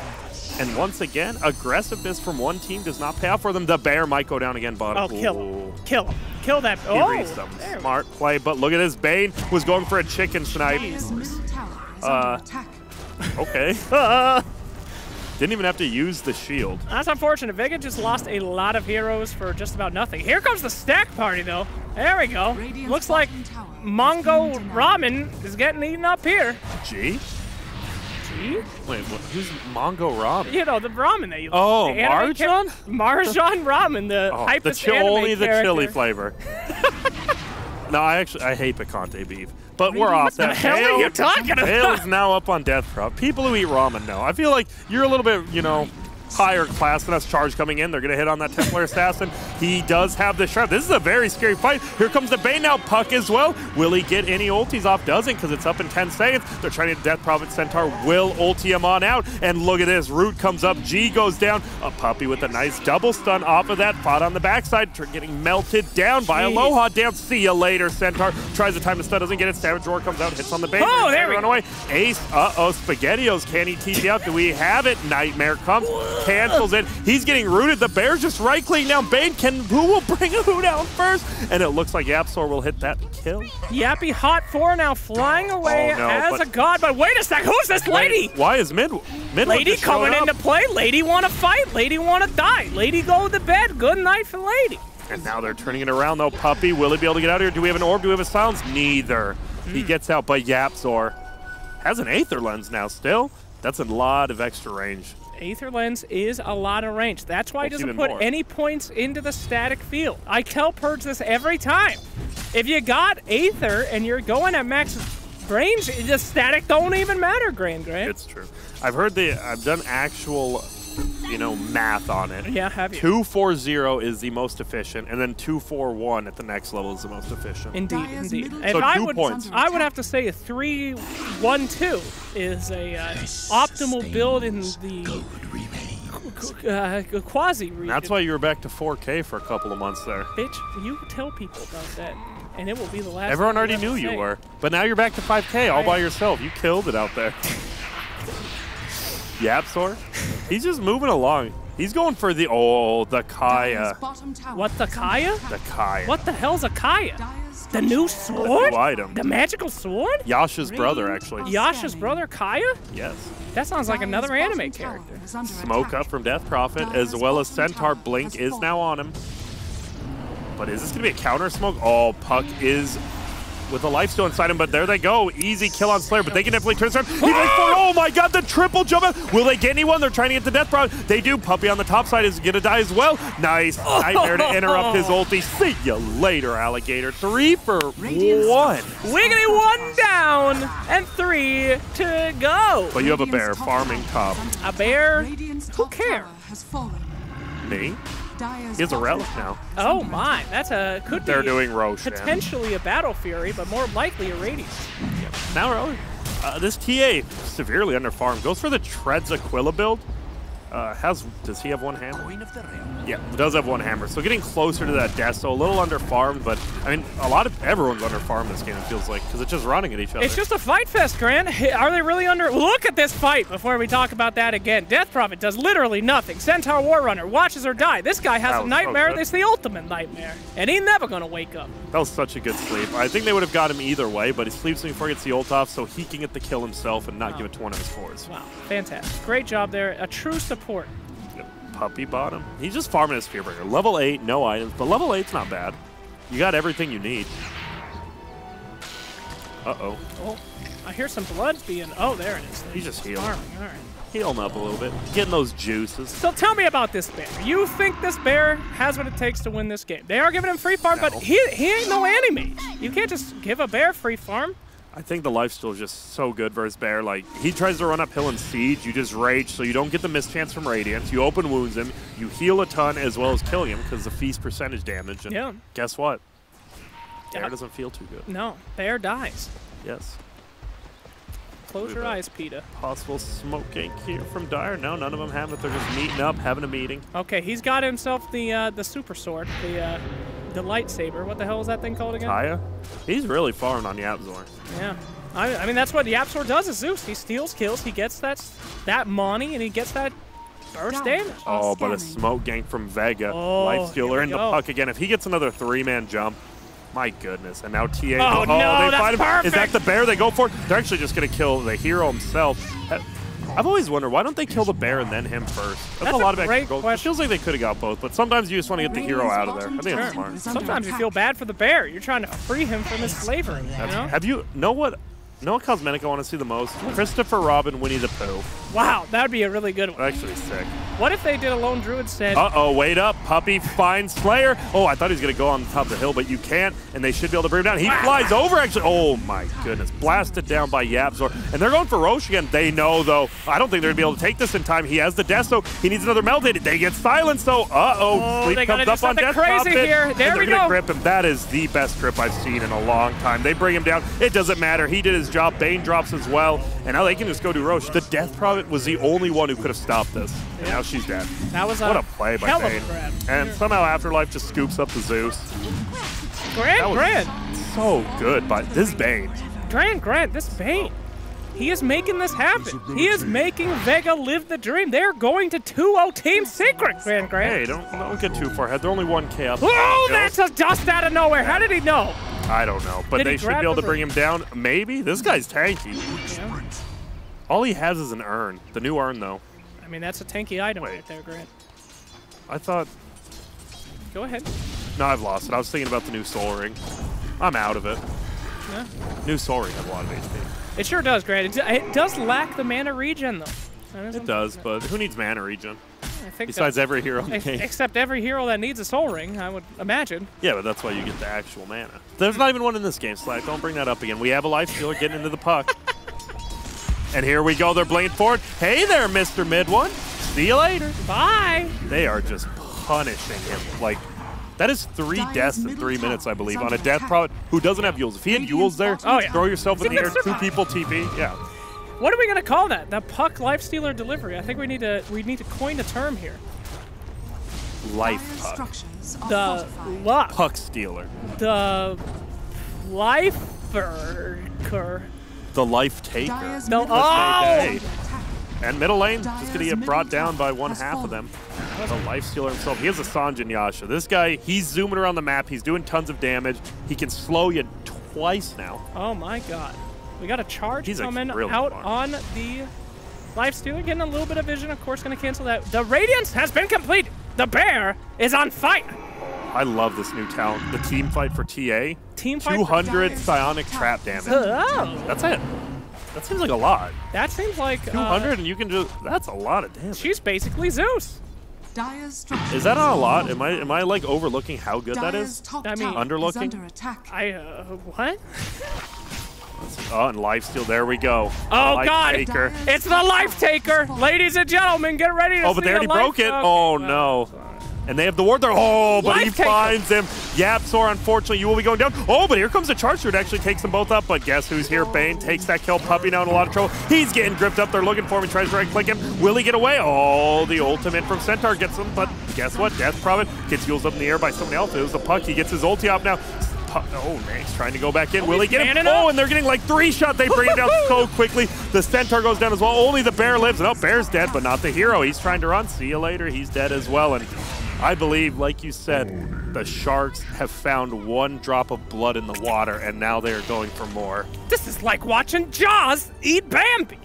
And once again, aggressiveness from one team does not pay off for them. The bear might go down again, bottom. Oh, kill him. Kill him. Kill that. He Oh, reads them. Smart play, but look at this. Bane was going for a chicken snipe. Okay. Didn't even have to use the shield. That's unfortunate. Vega just lost a lot of heroes for just about nothing. Here comes the stack party, though. There we go. Looks like Mongo Ramen is getting eaten up here. G? G? Wait, who's Mongo Ramen? You know, the ramen that you Oh, the anime Marjan? Marjan Ramen, the hypest anime only the character. chili flavor. No, I hate picante beef. But we're off that. What the hell are you talking about? Hale is now up on death prop. People who eat ramen know. I feel like you're a little bit, you know, higher class than us. Charge coming in. They're going to hit on that Templar Assassin. He does have the shot. This is a very scary fight. Here comes the Bane now. Puck as well. Will he get any ultis off? Doesn't, because it's up in 10 seconds. They're trying to Death Prophet Centaur. Will ulti him on out. And look at this. Root comes up. G goes down. A Puppey with a nice double stun off of that. Fought on the backside. Getting melted down by Aloha. Down. See you later, Centaur. Tries the time to stun. Doesn't get it. Savage Roar comes out. Hits on the Bane. Oh, there we run go. away. Ace. Uh-oh. SpaghettiOs. Can he TP out? Do we have it? Nightmare comes. Cancels it. He's getting rooted. The Bear's just right-clicking down Bane. Who will bring who down first? And it looks like Yapsor will hit that kill. Yappy Hot 4 now flying away as a god. But wait a sec. Who's this lady? Wait, why is mid Lady coming into play. Lady want to fight. Lady want to die. Lady go to bed. Good night for Lady. And now they're turning it around, though. Puppey, will he be able to get out of here? Do we have an orb? Do we have a silence? Neither. He gets out, but Yapsor has an Aether Lens now still. That's a lot of extra range. Aether Lens is a lot of range. That's why he doesn't put any points into the static field. I Kel purge this every time. If you got Aether and you're going at max range, the static don't even matter, Grand. It's true. I've done actual, you know, math on it. Yeah, have you? 2-4-0 is the most efficient, and then 2-4-1 at the next level is the most efficient. Indeed, indeed. So 2 points. I would have to say a 3-1-2 is a optimal build in the quasi region. That's why you were back to 4K for a couple of months there. Bitch, you tell people about that, and it will be the last. Everyone already knew you were, but now you're back to 5K all by yourself. You killed it out there. Yapsor, he's just moving along. He's going for the Kaya. What, the Kaya? The Kaya. What the hell's a Kaya? The new sword? The new item. The magical sword? Yasha's brother, actually. Yasha's brother, Kaya? Yes. That sounds like another anime character. Smoke up from Death Prophet, as well as Centaur. Blink is now on him. But is this going to be a counter smoke? Oh, Puck is with a lifesteal inside him, but there they go. Easy kill on Slayer, but they can definitely turn this around. He makes for, oh my god, the triple jump out. Will they get anyone? They're trying to get the Death Prophet. They do. Puppey on the top side is going to die as well. Nice. Nightmare to interrupt his ulti. See you later, Alligator. 3 for 1. Wiggity 1 down and 3 to go. But you have a bear farming top. A bear? Who cares? Me? He has a relic now. Oh my, that's could They're be doing Roshan. potentially a Battle Fury, but more likely a Radiance. Yep. Now this TA severely underfarmed. Goes for the Treads Aquila build. Does he have one hammer? Yeah, does have one hammer. So getting closer to that death, so a little underfarmed, but I mean, everyone's underfarmed this game, it feels like, because it's just running at each other. It's just a fight fest, Grant. Are they really Look at this fight before we talk about that again. Death Prophet does literally nothing. Centaur War Runner watches her die. This guy has a nightmare. It's the ultimate nightmare, and he's never going to wake up. That was such a good sleep. I think they would have got him either way, but he sleeps before he gets the ult off, so he can get the kill himself and not give it to one of his fours. Wow, fantastic. Great job there. A true support. Puppey bottom. He's just farming his Spearbreaker. Level 8, no items, but level 8's not bad. You got everything you need. Uh-oh. Oh, I hear some blood being... Oh, there it is. He's just healing. Farming. All right. Healing up a little bit. Getting those juices. So tell me about this bear. You think this bear has what it takes to win this game? They are giving him free farm, but he ain't no anime. You can't just give a bear free farm. I think the lifesteal is just so good versus Bear. Like, he tries to run uphill and siege, you just rage, so you don't get the mischance from Radiance. You open wounds him, you heal a ton as well as killing him because the feast percentage damage. And guess what? Bear doesn't feel too good. No, Bear dies. Yes. Close your eyes, PETA. Possible smoke gank here from Dire. No, none of them have it. They're just meeting up, having a meeting. Okay, he's got himself the super sword, the lightsaber. What the hell is that thing called again? Taya? He's really farming on Yapzor. Yeah. I mean, that's what Yapzor does as Zeus. He steals kills, he gets that money, and he gets that burst damage. Oh, but a smoke gank from Vega. Lifestealer in the puck again. If he gets another 3-man jump, my goodness. And now TA. Oh, no, they find him. perfect. Is that the Bear? They go for it. They're actually just going to kill the hero himself. I've always wondered, why don't they kill the Bear and then him first? That's a lot of extra gold. It feels like they could have got both, but sometimes you just want to get the hero out of there. I think it's smart. Sometimes you feel bad for the Bear. You're trying to free him from his slavery. You know what cosmetic I want to see the most? Christopher Robin, Winnie the Pooh. Wow, that would be a really good one. Actually sick. What if they did a Lone Druid set? Uh-oh, wait up. Puppey finds Slayer. Oh, I thought he was going to go on top of the hill, but you can't, and they should be able to bring him down. He flies over, actually. Oh, my goodness. Blasted down by Yapzor. And they're going for Roche again. They know, though. I don't think they're going to be able to take this in time. He has the death, so he needs another melted. They get silenced, though. Sleep comes up on Death crazy here. There we go. They're going to grip him. That is the best grip I've seen in a long time. They bring him down. It doesn't matter. He did his job. Bane drops as well, and now they can just go to Roche. The Death Prophet was the only one who could have stopped this, and now she's dead. That was what a play by Bane. And somehow Afterlife just scoops up the Zeus. Grant. So good, but this Bane. Grant, this Bane. He is making this happen. He is making Vega live the dream. They're going to 2-0 Team Secret, Grant. Hey, don't get too far ahead. They're only 1K up. Oh, that's a dust out of nowhere. How did he know? I don't know, but they should be able to bring him down. Maybe? This guy's tanky. Yeah. All he has is an urn. The new urn, though. I mean, that's a tanky item right there, Grant. I thought... Go ahead. No, I've lost it. I was thinking about the new Soul Ring. I'm out of it. Yeah. New Soul Ring has a lot of HP. It sure does, Grant. It does lack the mana regen, though. It does, but who needs mana regen? Besides every hero in the game. Except every hero that needs a Soul Ring, I would imagine. Yeah, but that's why you get the actual mana. There's not even one in this game, Slack. Don't bring that up again. We have a Lifestealer getting into the puck. And here we go. They're playing forward. Hey there, Mr. Mid One. See you later. Bye. They are just punishing him. Like, that is 3 deaths in 3 minutes, I believe, on a Death Prophet who doesn't have Yules. If he had Yules there, throw yourself in the air, 2 people TP. Yeah. What are we gonna call that? The puck lifestealer delivery. I think we need to coin a term here. Life puck. The luck. Puck stealer. The lifer. The life taker. And middle lane just gonna get brought down by 1/2 of them. The life stealer himself. He has a Sanjin Yasha. This guy, he's zooming around the map. He's doing tons of damage. He can slow you twice now. Oh my god. We got a charge coming really out on the Lifestealer, getting a little bit of vision. Of course, going to cancel that. The Radiance has been complete. The Bear is on fire. I love this new talent. The team fight for TA. Team fight 200 psionic trap damage. Oh. That's it. That seems like a lot. That seems like 200, and you can just. That's a lot of damage. She's basically Zeus. Is that not a lot? Am I like overlooking how good that is? I mean, underlooking. What? Oh, and Lifesteal, there we go. Oh, God. Taker. It's the Life Taker. Ladies and gentlemen, get ready to see but they already broke it. Oh, no. And they have the ward there. Oh, but he finds him. Yapzor, unfortunately, you will be going down. Oh, but here comes the charge. It actually takes them both up. But guess who's here? Bane takes that kill. Puppey now in a lot of trouble. He's getting gripped up. They're looking for him. He tries to right-click him. Will he get away? Oh, the ultimate from Centaur gets him. But guess what? Death Prophet gets healed up in the air by somebody else. It was the puck. He gets his ulti up now. Oh, man, he's trying to go back in. Will he get him? Oh, and they're getting like 3 shots. They bring him down so quickly. The Centaur goes down as well. Only the Bear lives. No, Bear's dead, but not the hero. He's trying to run. See you later. He's dead as well. And I believe, like you said, the Sharks have found 1 drop of blood in the water, and now they are going for more. This is like watching Jaws eat Bambi.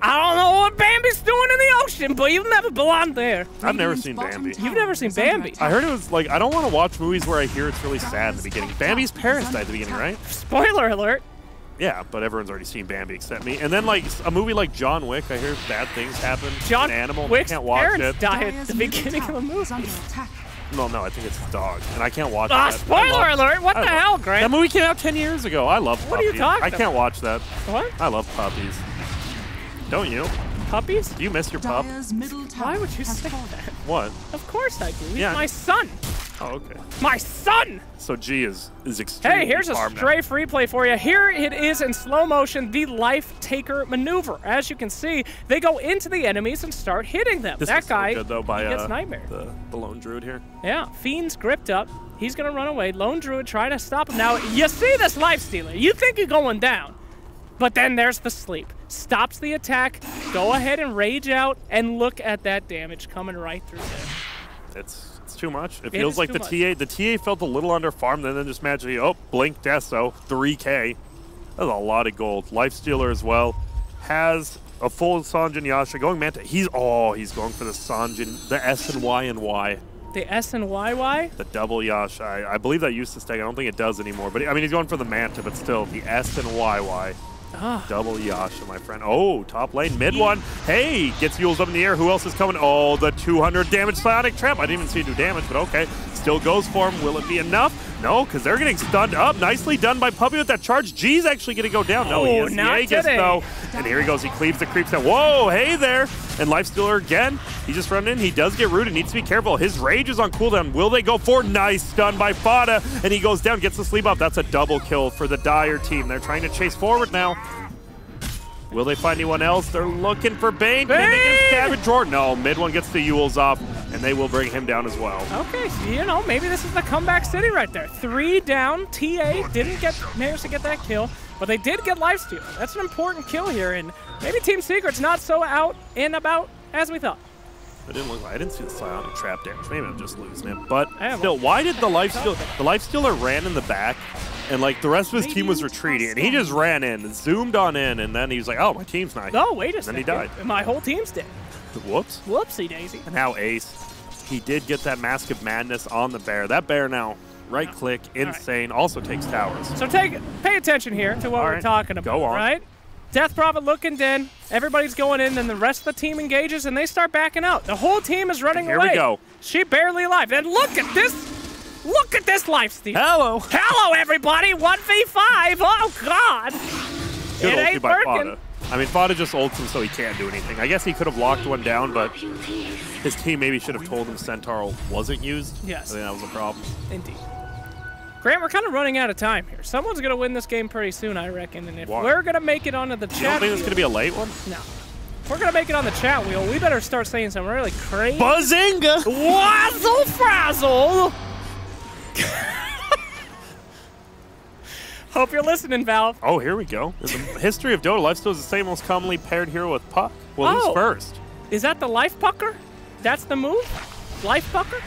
I don't know what Bambi's doing in the ocean, but you've never belonged there. I've never seen Bambi. You've never seen Bambi? I heard it was like, I don't want to watch movies where I hear it's really sad in the beginning. Bambi's parents died at the beginning, right? Spoiler alert. Yeah, but everyone's already seen Bambi except me. And then like a movie like John Wick, I hear bad things happen. John an animal, Wick's can't watch parents it. die at the beginning of the movie. No, I think it's his dog, and I can't watch that. Spoiler alert! What the hell, Grant? That movie came out 10 years ago. I love puppies. What are you talking about? I can't watch that. What? I love puppies. Don't you? Puppies? Do you miss your pup? Dire's middle tower Why would you has say fallen. that? What? Of course I do. He's Yeah. my son. Oh, okay. My son! So G is extremely Hey, here's a farmed now. stray free play for you. Here it is in slow motion, the Life Taker maneuver. As you can see, they go into the enemies and start hitting them. This That was so guy good, though, by, gets nightmare. the lone druid here. Yeah, Fiend's gripped up. He's gonna run away. Lone Druid trying to stop him. Now, you see this Life Stealer. You think you're going down. But then there's the sleep. Stops the attack. Go ahead and rage out, and look at that damage coming right through there. It's too much. It It feels is like too the TA felt a little underfarmed, and then just magically, oh, blink Deso, 3K. That's a lot of gold. Lifestealer as well. Has a full Sanjin Yasha going Manta. He's going for the Sanjin, the S and Y and Y. The S and YY? The double Yasha. I believe that used to stay. I don't think it does anymore. But I mean, he's going for the Manta, but still, the S and YY. Double Yasha, my friend. Oh, top lane, mid one. Hey, gets Yules up in the air. Who else is coming? Oh, the 200 damage Psionic Trap. I didn't even see it do damage, but okay. Still goes for him. Will it be enough? No, because they're getting stunned up. Nicely done by Puppey with that charge. G's actually going to go down. No, he is. not Aegis, today. though. And here he goes. He cleaves the creeps down. Whoa, hey there. And Lifestealer again. He just run in. He does get rooted. Needs to be careful. His rage is on cooldown. Will they go for? Nice stun by Fada. And he goes down, gets the sleep up. That's a double kill for the Dire team. They're trying to chase forward now. Will they find anyone else? They're looking for Bane. Can they get Savage Drawer? No, mid one gets the Yules off, and they will bring him down as well. Okay, so, you know, maybe this is the comeback city right there. 3 down. TA didn't manage to get that kill, but they did get Lifesteal. That's an important kill here, and maybe Team Secret's not so out and about as we thought. It didn't look like I didn't see the Psionic Trap damage. Maybe I'm just losing it. But am. still, why did the Lifestealer ran in the back, and like the rest of his team was retreating, and he just ran in, zoomed on in, and then he was like, "Oh, my team's not." Oh, wait a and second. then he died. My whole team's dead. Whoops. Whoopsie daisy. And now Ace, he did get that Mask of Madness on the bear. That bear now, right click, insane, also takes towers. So pay attention here to what we're talking about. Go on. Right? Death Prophet looking dead. Everybody's going in, then the rest of the team engages, and they start backing out. The whole team is running away. Here we go. She barely alive. And look at this. Look at this Lifesteal. Hello. Hello, everybody. 1v5. Oh, God. Good It ulti ain't by working. Fada. I mean, Fada just ults him so he can't do anything. I guess he could have locked one down, but his team maybe should have told him Centaur wasn't used. Yes. I think that was a problem. Indeed. Grant, we're kind of running out of time here. Someone's going to win this game pretty soon, I reckon. And if Why? we're going to make it onto the You don't chat think it's going to be a late one? No. If we're going to make it on the chat wheel, we better start saying some really crazy... Bazinga! Wazzle frazzle! Hope you're listening, Valve. Oh, here we go. In the history of Dota, Lifesteal is the same most commonly paired hero with Puck. Well, who's first? Is that the Life Pucker? That's the move? Life Pucker?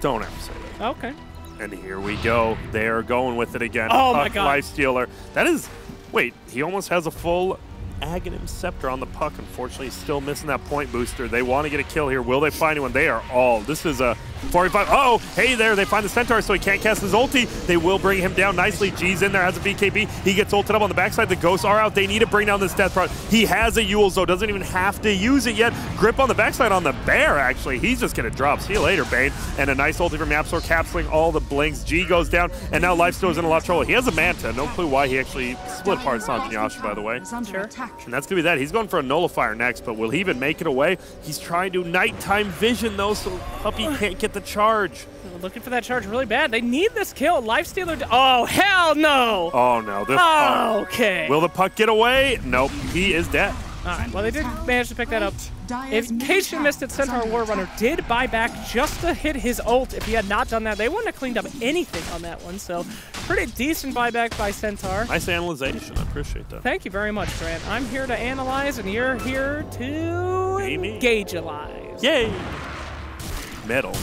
Don't ever say that. Okay. And here we go. They are going with it again. Oh, my Puck God. Lifestealer. That is... Wait, he almost has a full Aghanim Scepter on the Puck. Unfortunately, he's still missing that point booster. They want to get a kill here. Will they find anyone? They are all... This is a 45. Oh, hey there. They find the Centaur, so he can't cast his ulti. They will bring him down nicely. G's in there, has a BKB. He gets ulted up on the backside. The Ghosts are out. They need to bring down this Death Prod. He has a Yules, though. Doesn't even have to use it yet. Grip on the backside on the bear, actually. He's just going to drop. See you later, Bane. And a nice ulti from Yapsor, capsuling all the blinks. G goes down, and now Lifesteal's in a lot of trouble. He has a Manta. No clue why he actually split apart Sanjin Yasha, by the way. Sure. And that's going to be that. He's going for a Nullifier next, but will he even make it away? He's trying to nighttime vision, though, so Puppey can't get the charge. Looking for that charge really bad. They need this kill. Lifestealer... Oh, hell no! Oh, no. This Puck. Okay. Will the Puck get away? Nope. He is dead. All right, well, they did manage to pick that up. In case you missed it, Centaur Warrunner did buy back just to hit his ult. If he had not done that, they wouldn't have cleaned up anything on that one. So, pretty decent buyback by Centaur. Nice analyzation. I appreciate that. Thank you very much, Grant. I'm here to analyze, and you're here to engage-alize. Yay! Metal.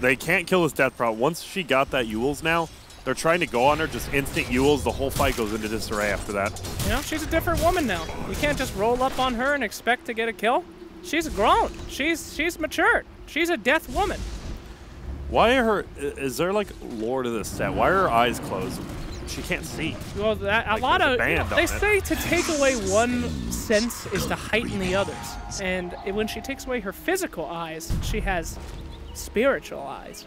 They can't kill this Death Prod. Once she got that Yules now, they're trying to go on her, just instant Yules. The whole fight goes into disarray after that. You know, she's a different woman now. You can't just roll up on her and expect to get a kill. She's grown. She's matured. She's a death woman. Why are her... Is there, like, lore to this set? Why are her eyes closed? She can't see. Well, a lot of... they it. say to take away one sense is to heighten the others. And when she takes away her physical eyes, she has Spiritualize.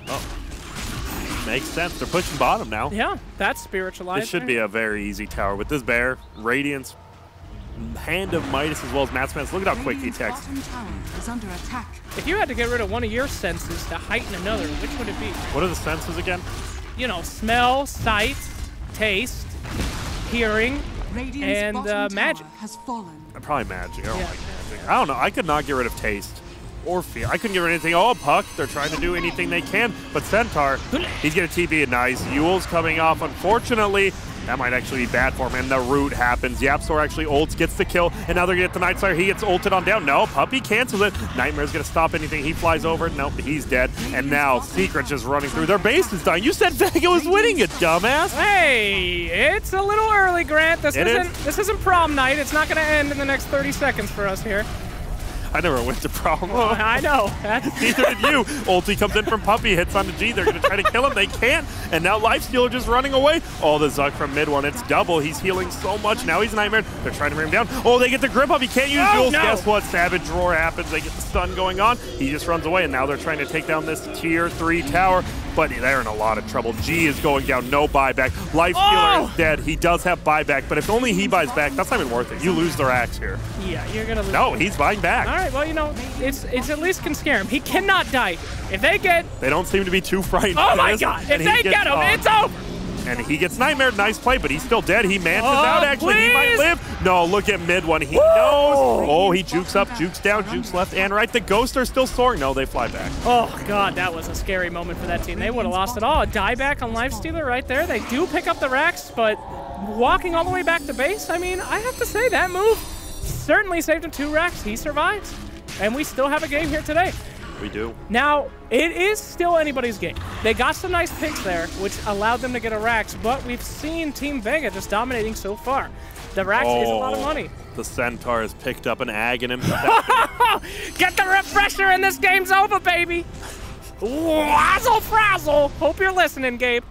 Oh, makes sense. They're pushing bottom now. Yeah, that's Spiritualize. This should be a very easy tower. With this bear, Radiance, Hand of Midas as well as Matt's Look at how quick he attacks. Is under attack. If you had to get rid of one of your senses to heighten another, which would it be? What are the senses again? You know, smell, sight, taste, hearing, and magic. Has fallen. Probably magic. I don't like magic. I don't know. I could not get rid of taste or fear. I couldn't get rid of anything. Oh, Puck. They're trying to do anything they can. But Centaur, he's going to TP it nice. Yule's coming off. Unfortunately, that might actually be bad for him, and the root happens. Yapsor actually ults, gets the kill, and now they're going to get the Night Slayer. He gets ulted on down. No, Puppey cancels it. Nightmare's going to stop anything. He flies over. Nope, he's dead. And now Secret's just running through. Their base is dying. You said Vega was winning it, dumbass. Hey, it's a little early, Grant. This isn't prom night. It's not going to end in the next 30 seconds for us here. I never went to prom. I know. Neither did you. Ulti comes in from Puppey, hits on the G. They're going to try to kill him. They can't. And now Lifestealer just running away. Oh, the Zuck from mid one. It's double. He's healing so much. Now he's Nightmare. They're trying to bring him down. Oh, they get the grip up. He can't use duels. No. Guess what? Savage Roar happens. They get the stun going on. He just runs away. And now they're trying to take down this tier 3 tower. But they're in a lot of trouble. G is going down. No buyback. Lifestealer is dead. He does have buyback. But if only he buys back, that's not even worth it. You lose their axe here. Yeah, you're going to lose. No, he's buying back. All right, well, you know, it's at least can scare him. He cannot die. If they get... They don't seem to be too frightened. Oh, my God. If they get him, it's over. And he gets Nightmare. Nice play, but he's still dead. He manches out, actually. Please. He might live. No, look at mid one. He knows. Oh, he jukes up, jukes down, jukes left and right. The Ghosts are still soaring. No, they fly back. Oh, God, that was a scary moment for that team. They would have lost it all. A dieback on Lifestealer right there. They do pick up the racks, but walking all the way back to base, I mean, I have to say that move certainly saved him 2 racks. He survives. And we still have a game here today. We do. Now, it is still anybody's game. They got some nice picks there, which allowed them to get a racks, but we've seen Team Vega just dominating so far. The racks is a lot of money. The Centaur has picked up an Aghanim. Get the refresher and this game's over, baby. Wazzle frazzle. Hope you're listening, Gabe.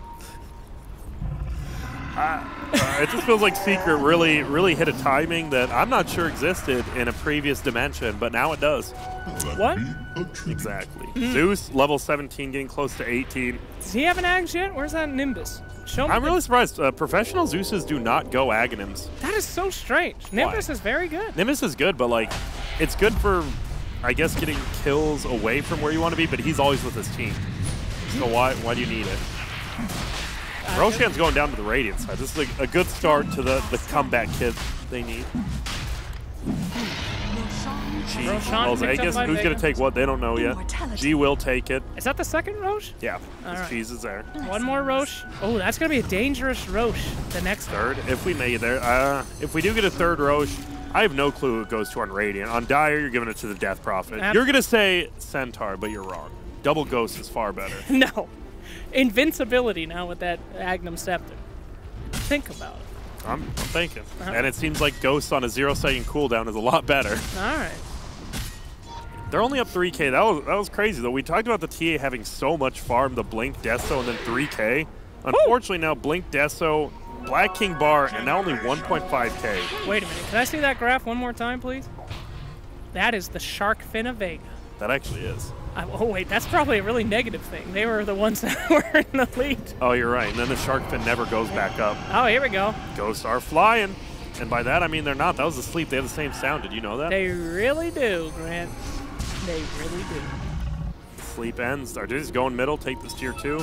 It just feels like Secret really hit a timing that I'm not sure existed in a previous dimension, but now it does. What? Exactly. Zeus, level 17, getting close to 18. Does he have an Ags yet? Where's that Nimbus? Show me. I'm really surprised. Professional Zeuses do not go Aghanims. That is so strange. Nimbus is very good. Nimbus is good, but like, it's good for, I guess, getting kills away from where you want to be, but he's always with his team. So why do you need it? Roshan's going down to the Radiant side. This is a good start to the comeback kit they need. Roshan I guess who's going to take what? They don't know yet. G will take it. Is that the second Roche? Yeah, right. Cheese is there. One more Roche. Oh, that's going to be a dangerous Roche. The next third, if we make it there. If we do get a third Roche, I have no clue who it goes to on Radiant. On Dire, you're giving it to the Death Prophet. You're going to say Centaur, but you're wrong. Double Ghost is far better. No. Invincibility now with that Aghanim Scepter. Think about it. I'm thinking. And it seems like Ghost on a 0-second cooldown is a lot better. All right. They're only up 3K. That was crazy, though. We talked about the TA having so much farm, the Blink, Deso, and then 3K. Unfortunately, now Blink, Deso, Black King Bar, and now only 1.5K. Wait a minute. Can I see that graph one more time, please? That is the Shark Fin of Vega. That actually is. Oh, wait. That's probably a really negative thing. They were the ones that were in the lead. Oh, you're right. And then the Shark Fin never goes back up. Oh, here we go. Ghosts are flying. And by that, I mean they're not. That was the sleep. They have the same sound. Did you know that? They really do, Grant. They really do. Sleep ends. Are they just going middle, take this tier 2?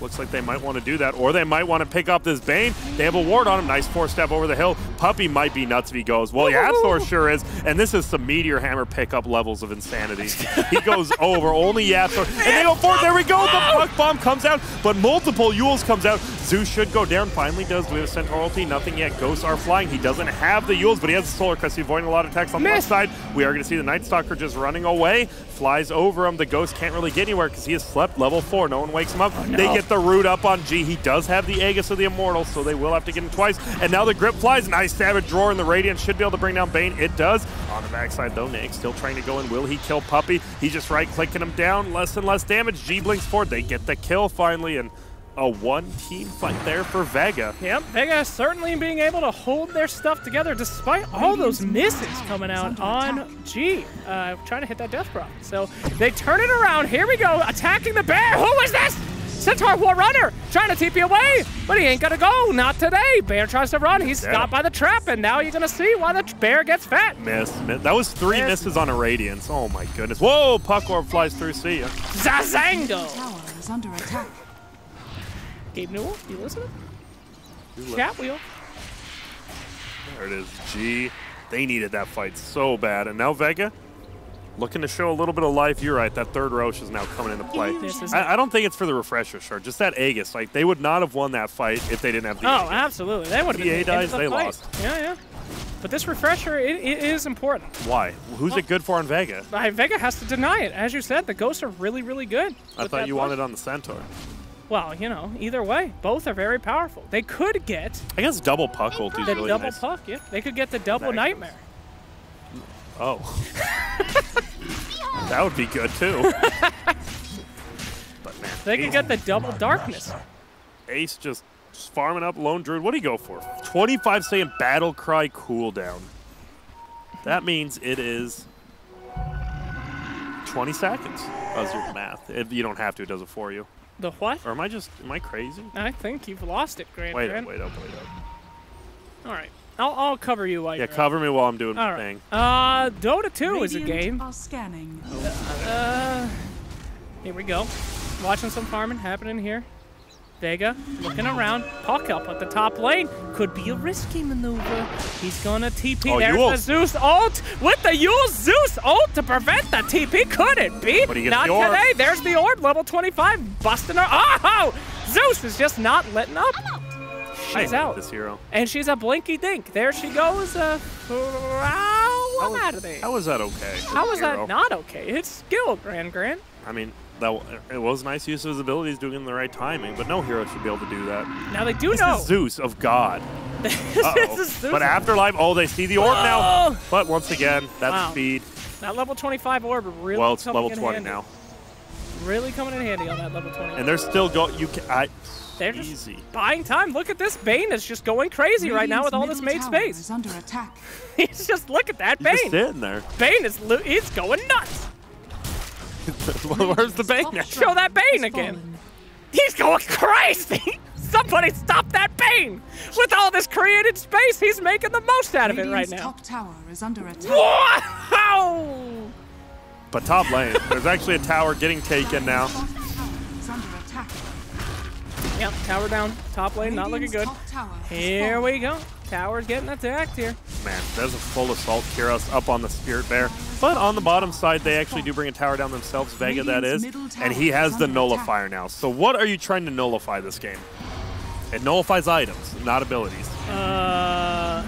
Looks like they might want to do that, or they might want to pick up this Bane. They have a ward on him. Nice 4-step over the hill. Puppey might be nuts if he goes. Well, Yapsor sure is, and this is some Meteor Hammer pickup levels of insanity. He goes over, only Yapsor, and they go forward. There we go. The Puck Bomb comes out, but multiple Yules comes out. Zeus should go down. Finally does. We have a Centaur ulti. Nothing yet. Ghosts are flying. He doesn't have the Yules, but he has the Solar Crest. He's avoiding a lot of attacks on the left side. We are going to see the Night Stalker just running away. Flies over him. The Ghost can't really get anywhere because he has slept level 4. No one wakes him up. They get the root up on G. He does have the Aegis of the Immortal, so they will have to get him twice. And now the grip flies. Nice Savage Drawer, and the Radiant should be able to bring down Bane. It does. On the backside, though, Nick still trying to go in. Will he kill Puppey? He's just right-clicking him down. Less and less damage. G blinks forward. They get the kill finally, and a one-team fight there for Vega. Yep, Vega certainly being able to hold their stuff together despite all those misses coming out on G. Trying to hit that death prop. So they turn it around. Here we go, attacking the bear. Who is this? Centaur War Runner trying to TP away, but he ain't gonna go. Not today. Bear tries to run. He's stopped by the trap, and now you're gonna see why the bear gets fat. Miss. That was 3 misses on a Radiance. Oh my goodness. Whoa, Puck Orb flies through. See ya. Zazango. Tower is under attack. Gabe Newell, you listening? Chat wheel. There it is. G. They needed that fight so bad, and now Vega looking to show a little bit of life. You're right. That third Roche is now coming into play. I don't think it's for the refresher shard. Just that Aegis. Like, they would not have won that fight if they didn't have the Aegis. Absolutely. They would have been dies, they lost. Yeah. But this refresher, it is important. Why? Who's it good for on Vega? Vega has to deny it. As you said, the ghosts are really, really good. I thought you wanted on the Centaur. Well, you know, either way, both are very powerful. They could get... I guess double Puck ulti is really double nice. Puck, yeah. They could get the double Nightmare. Oh. That would be good, too. But man, They could get the double Darkness. Ace just farming up Lone Druid. What do you go for? 25 saying Battle Cry cooldown. That means it is 20 seconds. That's your math. If you don't have to, it does it for you. The what? Or am I crazy? I think you've lost it, Grant. Wait up. All right. I'll cover you while you're cover me while I'm doing my thing. Dota 2 is a Radiant game. are scanning. Here we go. Watching some farming happening here. Vega looking around. Puck up at the top lane. Could be a risky maneuver. He's gonna TP. There's the Zeus ult with the Yule Zeus ult to prevent the TP. Could it be? Not today. There's the orb, level 25, busting her. Oh! Zeus is just not letting up. She's out. This hero. And she's a blinky dink. There she goes. I'm out of there. How was that okay? How was that not okay? It's skill, Grant. I mean, it was nice use of his abilities, doing it in the right timing, but no hero should be able to do that. Now they do this know. Is Zeus of God. This is Zeus. But Afterlife, they see the orb now. But once again, that's speed. That level 25 orb really Well, it's coming level in 20 handy. now. Really coming in handy on that level 20. And they're still going. They're easy. just buying time. Look at this. Bane is just going crazy right now with all this made space. Is under attack. He's just, look at that Bane. He's just sitting there. Bane he's going nuts. Well, where's the Bane now? Show that Bane again. He's going crazy. Somebody stop that Bane. With all this created space, he's making the most out of it right now. Top tower is under attack. Wow! But top lane, there's actually a tower getting taken now. Top tower is under attack. Yep, tower down. Top lane, not looking good. Here we go. Tower's getting attacked here. Man, there's a full assault Kyros up on the Spirit Bear. But on the bottom side, they actually do bring a tower down themselves, Vega that is. And he has the Nullifier now. So what are you trying to nullify this game? It nullifies items, not abilities. No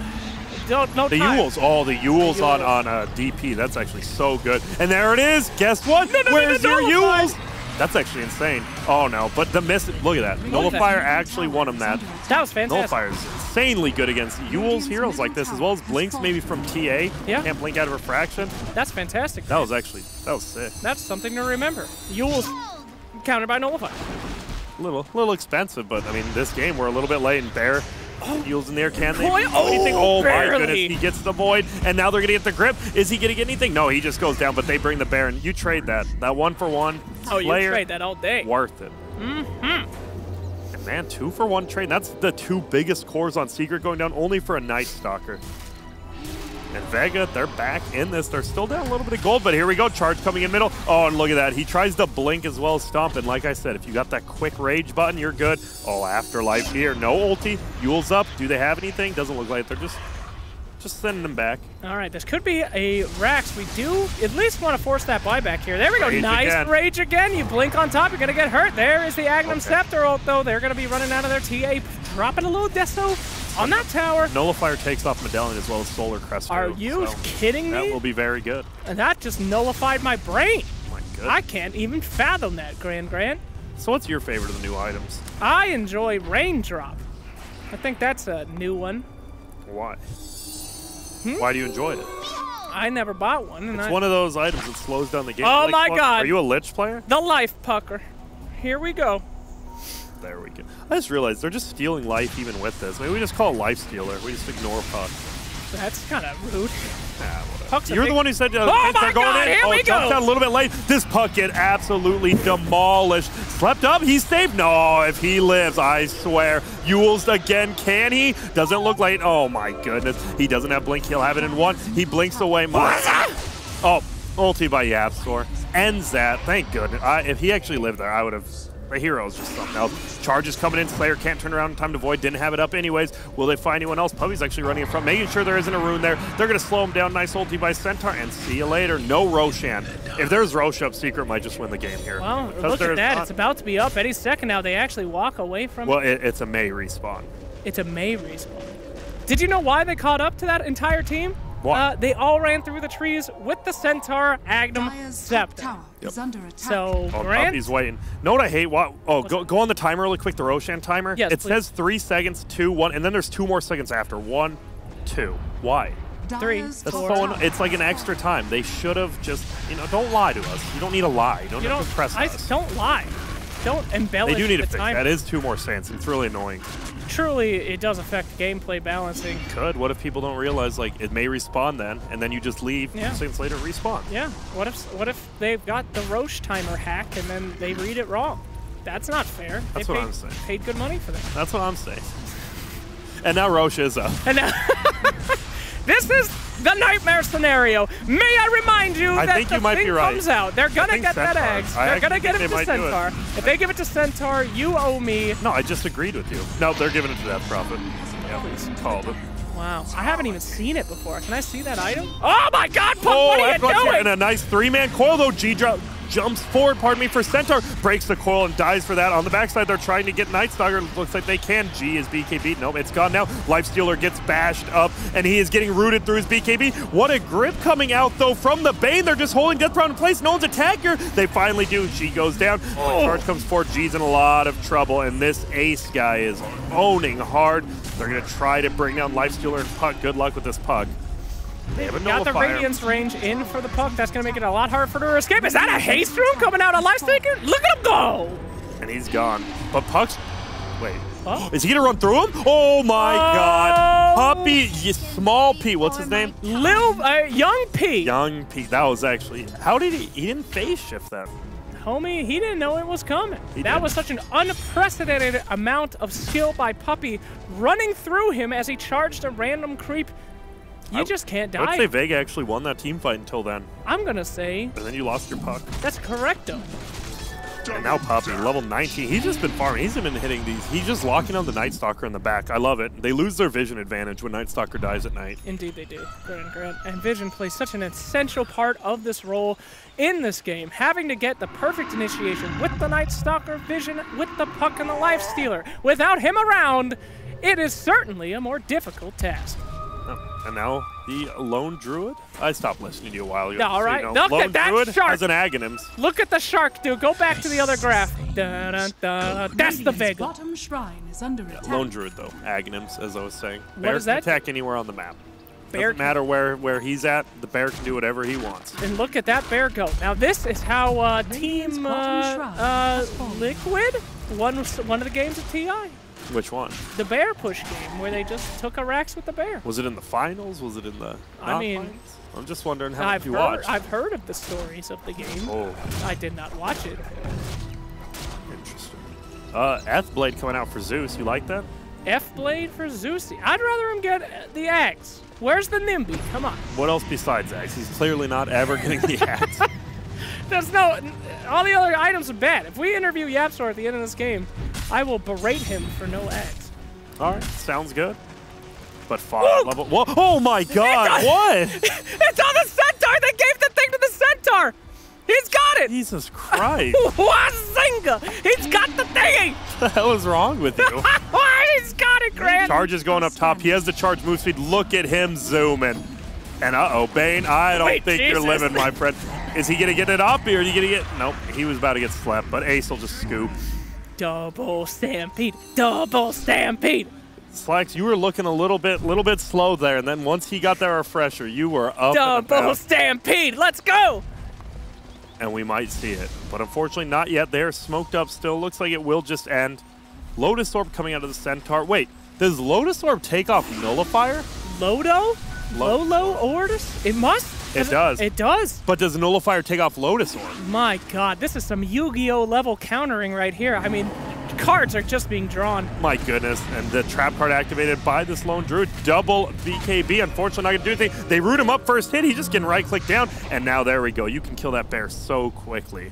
the Yules. Oh, the Yules on DP. That's actually so good. And there it is. Guess what? Where's your Yules? That's actually insane. Oh, no. But the miss. Look at that. Nullifier actually won him that. That was fantastic. Nullifier is insanely good against Yules heroes like this, as well as Blinks maybe from TA. Yeah. Can't blink out of Refraction. That's fantastic. That was sick. That's something to remember. Yules countered by Nullifier. Little expensive, but I mean, this game we're a little bit late. And Bear, Yules in there. Can they do Oh, anything? Oh barely. my goodness, he gets the Void, and now they're gonna get the grip. Is he gonna get anything? No, he just goes down. But they bring the Baron. You trade that 1-for-1. Oh, you trade that all day. Worth it. And man, 2-for-1 trade. That's the 2 biggest cores on Secret going down, only for a Night Stalker. And Vega, they're back in this. They're still down a little bit of gold, but here we go. Charge coming in middle. Oh, and look at that. He tries to blink as well as stomp. And like I said, if you got that quick rage button, you're good. Oh, Afterlife here. No ulti. Yule's up. Do they have anything? Doesn't look like it. They're just sending them back. All right, this could be a Rax. We do at least want to force that buyback here. There we go. Nice again. Rage again. You blink on top, you're going to get hurt. There is the Agnum Scepter ult, though. They're going to be running out of their TA, dropping a little deso on that tower. Nullifier takes off Medallion as well as Solar Crest. Are you kidding me? That will be very good. And that just nullified my brain. My goodness. I can't even fathom that, Grant. So what's your favorite of the new items? I enjoy Raindrop. I think that's a new one. Why? Why do you enjoy it? I never bought one. And it's one of those items that slows down the game. Oh my God. Are you a Lich player? The Life Pucker. Here we go. There we go. I just realized they're just stealing life even with this. Maybe we just call it life stealer. We just ignore puck. That's kind of rude. You're the one who said they're my going God, in. here we go. Jumped out a little bit late. This puck get absolutely demolished. Slept up. He's safe. No, if he lives, I swear. Yules again. Can he? Doesn't look like. Oh my goodness. He doesn't have blink. He'll have it in one. He blinks away. Oh, ulti by YapzOr. Ends that. Thank goodness. If he actually lived there, I would have. The hero is just something else. Charges coming in. Slayer can't turn around in time to void. Didn't have it up anyways. Will they find anyone else? Puppey's actually running in front, making sure there isn't a rune there. They're going to slow him down. Nice ulti by Centaur, and see you later. No Roshan. If there's Rosh up, Secret might just win the game here. Well, look at that. It's about to be up any second now. They actually walk away from it. Well, it's a Mei respawn. It's a Mei respawn. Did you know why they caught up to that entire team? What? They all ran through the trees with the Centaur, Agnum, Scepter. So, Grant? Puppey's waiting. Know what I hate? Go on the timer really quick, the Roshan timer. Yes, it says 3 seconds, 2, 1, and then there's 2 more seconds after. 1, 2. Why? 3. That's it's like an extra time. They should have just, don't lie to us. You don't need to lie. You don't have to press us. Don't lie. Don't embellish They do need to the fix timer. that. Is 2 more seconds. It's really annoying. Truly, it does affect gameplay balancing. Could. What if people don't realize, like, it may respawn then, and then you just leave 2 seconds later, respawn? Yeah. What if they've got the Roche timer hack and then they read it wrong? That's not fair. That's what I'm saying. Paid good money for that. That's what I'm saying. And now Roche is up. And now this is the nightmare scenario. May I remind you that the thing comes out. They're going to get that eggs. They're going to get it to Centaur. If they give it to Centaur, you owe me. No, I just agreed with you. No, they're giving it to Death Prophet. Yeah, called it. Wow. I haven't even seen it before. Can I see that item? Oh my God, Puck, what are you doing? And a nice 3-man coil though. G-drop jumps forward, for Centaur. Breaks the coil and dies for that. On the backside, they're trying to get Nightstalker. Looks like they can. G is BKB. Nope, it's gone now. Lifestealer gets bashed up, and he is getting rooted through his BKB. What a grip coming out, though, from the Bane. They're just holding Death Prophet in place. No one's attacking her. They finally do. G goes down. Charge comes forward. G's in a lot of trouble, and this Ace guy is owning hard. They're going to try to bring down Lifestealer and Puck. Good luck with this Puck. They have a got the Radiance range in for the Puck. That's going to make it a lot harder for her to escape. Is that a haste room coming out on Lifestealer? Look at him go! And he's gone. But Puck's... Wait. Huh? Is he going to run through him? Oh, my God. Puppey, small P. What's his name? Young P. Young P. That was actually... How did he... He didn't phase shift that. Homie, he didn't know it was coming. That was such an unprecedented amount of skill by Puppey running through him as he charged a random creep. You just can't die. I would say Vega actually won that team fight until then. I'm going to say... And then you lost your Puck. That's correcto. And now Puppey, level 19. He's just been farming. He's been hitting these. He's just locking on the Nightstalker in the back. I love it. They lose their vision advantage when Nightstalker dies at night. Indeed they do. Grant. And vision plays such an essential part of this role in this game. Having to get the perfect initiation with the Nightstalker vision, with the Puck and the Lifestealer. Without him around, it is certainly a more difficult task. And now the Lone Druid. I stopped listening to you a while ago. All right, Lone look at that Druid shark. has an Aghanims. Look at the shark, dude. Go back to the other graph. That's the Vega. Bottom shrine is under attack. Lone Druid though, Aghanims, as I was saying. What Bear is that? can attack anywhere on the map. Bear Doesn't matter where he's at. The bear can do whatever he wants. And look at that bear go. Now this is how Team Liquid won one of the games at TI. Which one? The bear push game, where they just took a Rax with the bear. Was it in the finals? Was it in the finals? I'm just wondering how much you watched. I've heard of the stories of the game. Oh. I did not watch it. Interesting. F-Blade coming out for Zeus. You like that? F-Blade for Zeus. I'd rather him get the axe. Where's the Nimby? Come on. What else besides axe? He's clearly not ever getting the axe. There's no... All the other items are bad. If we interview YapzOr at the end of this game, I will berate him for no axe. All right, sounds good. But 5 level... Whoa. Oh my God, what? It's on the Centaur! They gave the thing to the Centaur! He's got it! Jesus Christ. Wazinga! He's got the thingy! What the hell is wrong with you? He's got it, Grant! Charge is going up top. He has the charge move speed. Look at him zooming. And uh-oh, Bane, I don't think you're living, my friend. Is he going to get it up, or are you going to get... Nope, he was about to get slept, but Ace will just scoop. Double stampede! Double stampede! Slacks, you were looking a little bit slow there, and then once he got that refresher, you were up. Double stampede! Let's go! And we might see it, but unfortunately not yet. They're smoked up still. Looks like it will just end. Lotus Orb coming out of the Centaur. Wait, does Lotus Orb take off Nullifier? Lodo? Lolo Orders? It must? It does. It does. But does Nullifier take off Lotus Orb? My God, this is some Yu-Gi-Oh level countering right here. I mean, cards are just being drawn. My goodness, and the trap card activated by this lone druid. Double BKB, unfortunately not going to do anything. They root him up first hit, he's just getting right-clicked down, and now there we go. You can kill that bear so quickly.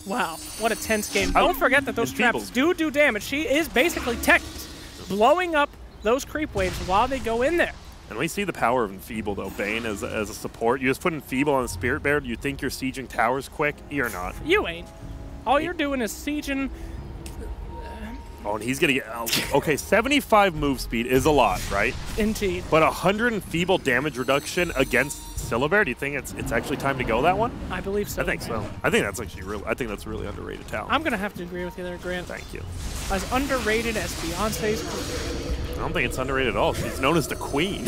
Wow, what a tense game. Don't forget that those traps do damage. She is basically teched, blowing up those creep waves while they go in there. And we see the power of Enfeeble, though, Bane, as a support. You just put Enfeeble on the Spirit Bear, you think you're sieging towers quick? You're not. You ain't. All you're doing is sieging. Oh, and he's going to get... Okay, 75 move speed is a lot, right? Indeed. But 100 Enfeeble damage reduction against Syllabear, do you think it's actually time to go that one? I believe so. I think so. I think that's actually really underrated talent. I'm going to have to agree with you there, Grant. Thank you. As underrated as Beyonce's queen. I don't think it's underrated at all. She's known as the queen.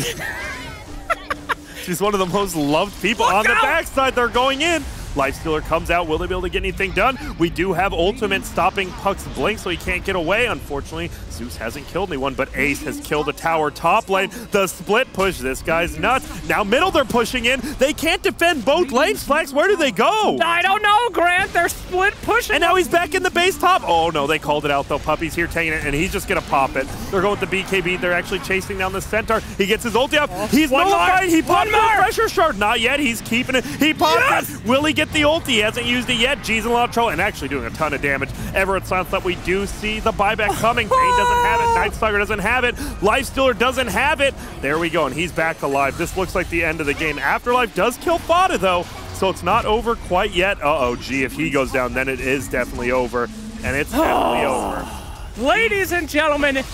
She's one of the most loved people on the backside. They're going in. Lifestealer comes out. Will they be able to get anything done? We do have ultimate stopping Puck's blink, so he can't get away. Unfortunately, Zeus hasn't killed anyone, but Ace has killed a tower top lane. The split push. This guy's nuts. Now middle, they're pushing in. They can't defend both lanes. Flax, where do they go? I don't know, Grant. They're split pushing. And now he's back in the base top. Oh, no, they called it out, though. Puppey's here taking it, and he's just going to pop it. They're going with the BKB. They're actually chasing down the Centaur. He gets his ulti up. He's nullified. He popped the pressure shard. Not yet. He's keeping it. He popped it. Will he get the ulti? He hasn't used it yet. G's in a lot of trouble and actually doing a ton of damage. Everett Silence that we do see the buyback coming. Bane doesn't have it. Nightstalker doesn't have it. Lifestealer doesn't have it. There we go, and he's back alive. This looks like the end of the game. Afterlife does kill Fada, though, so it's not over quite yet. Uh-oh, G, if he goes down, then it is definitely over, and it's definitely over. Ladies and gentlemen,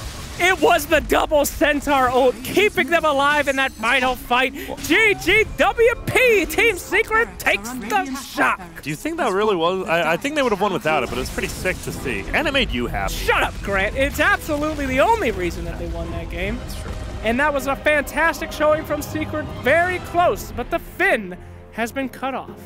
it was the double Centaur ult, keeping them alive in that final fight. GGWP, Team Secret takes the shot. Do you think that really was? I think they would have won without it, but it's pretty sick to see. And it made you happy. Shut up, Grant. It's absolutely the only reason that they won that game. That's true. And that was a fantastic showing from Secret. Very close, but the fin has been cut off.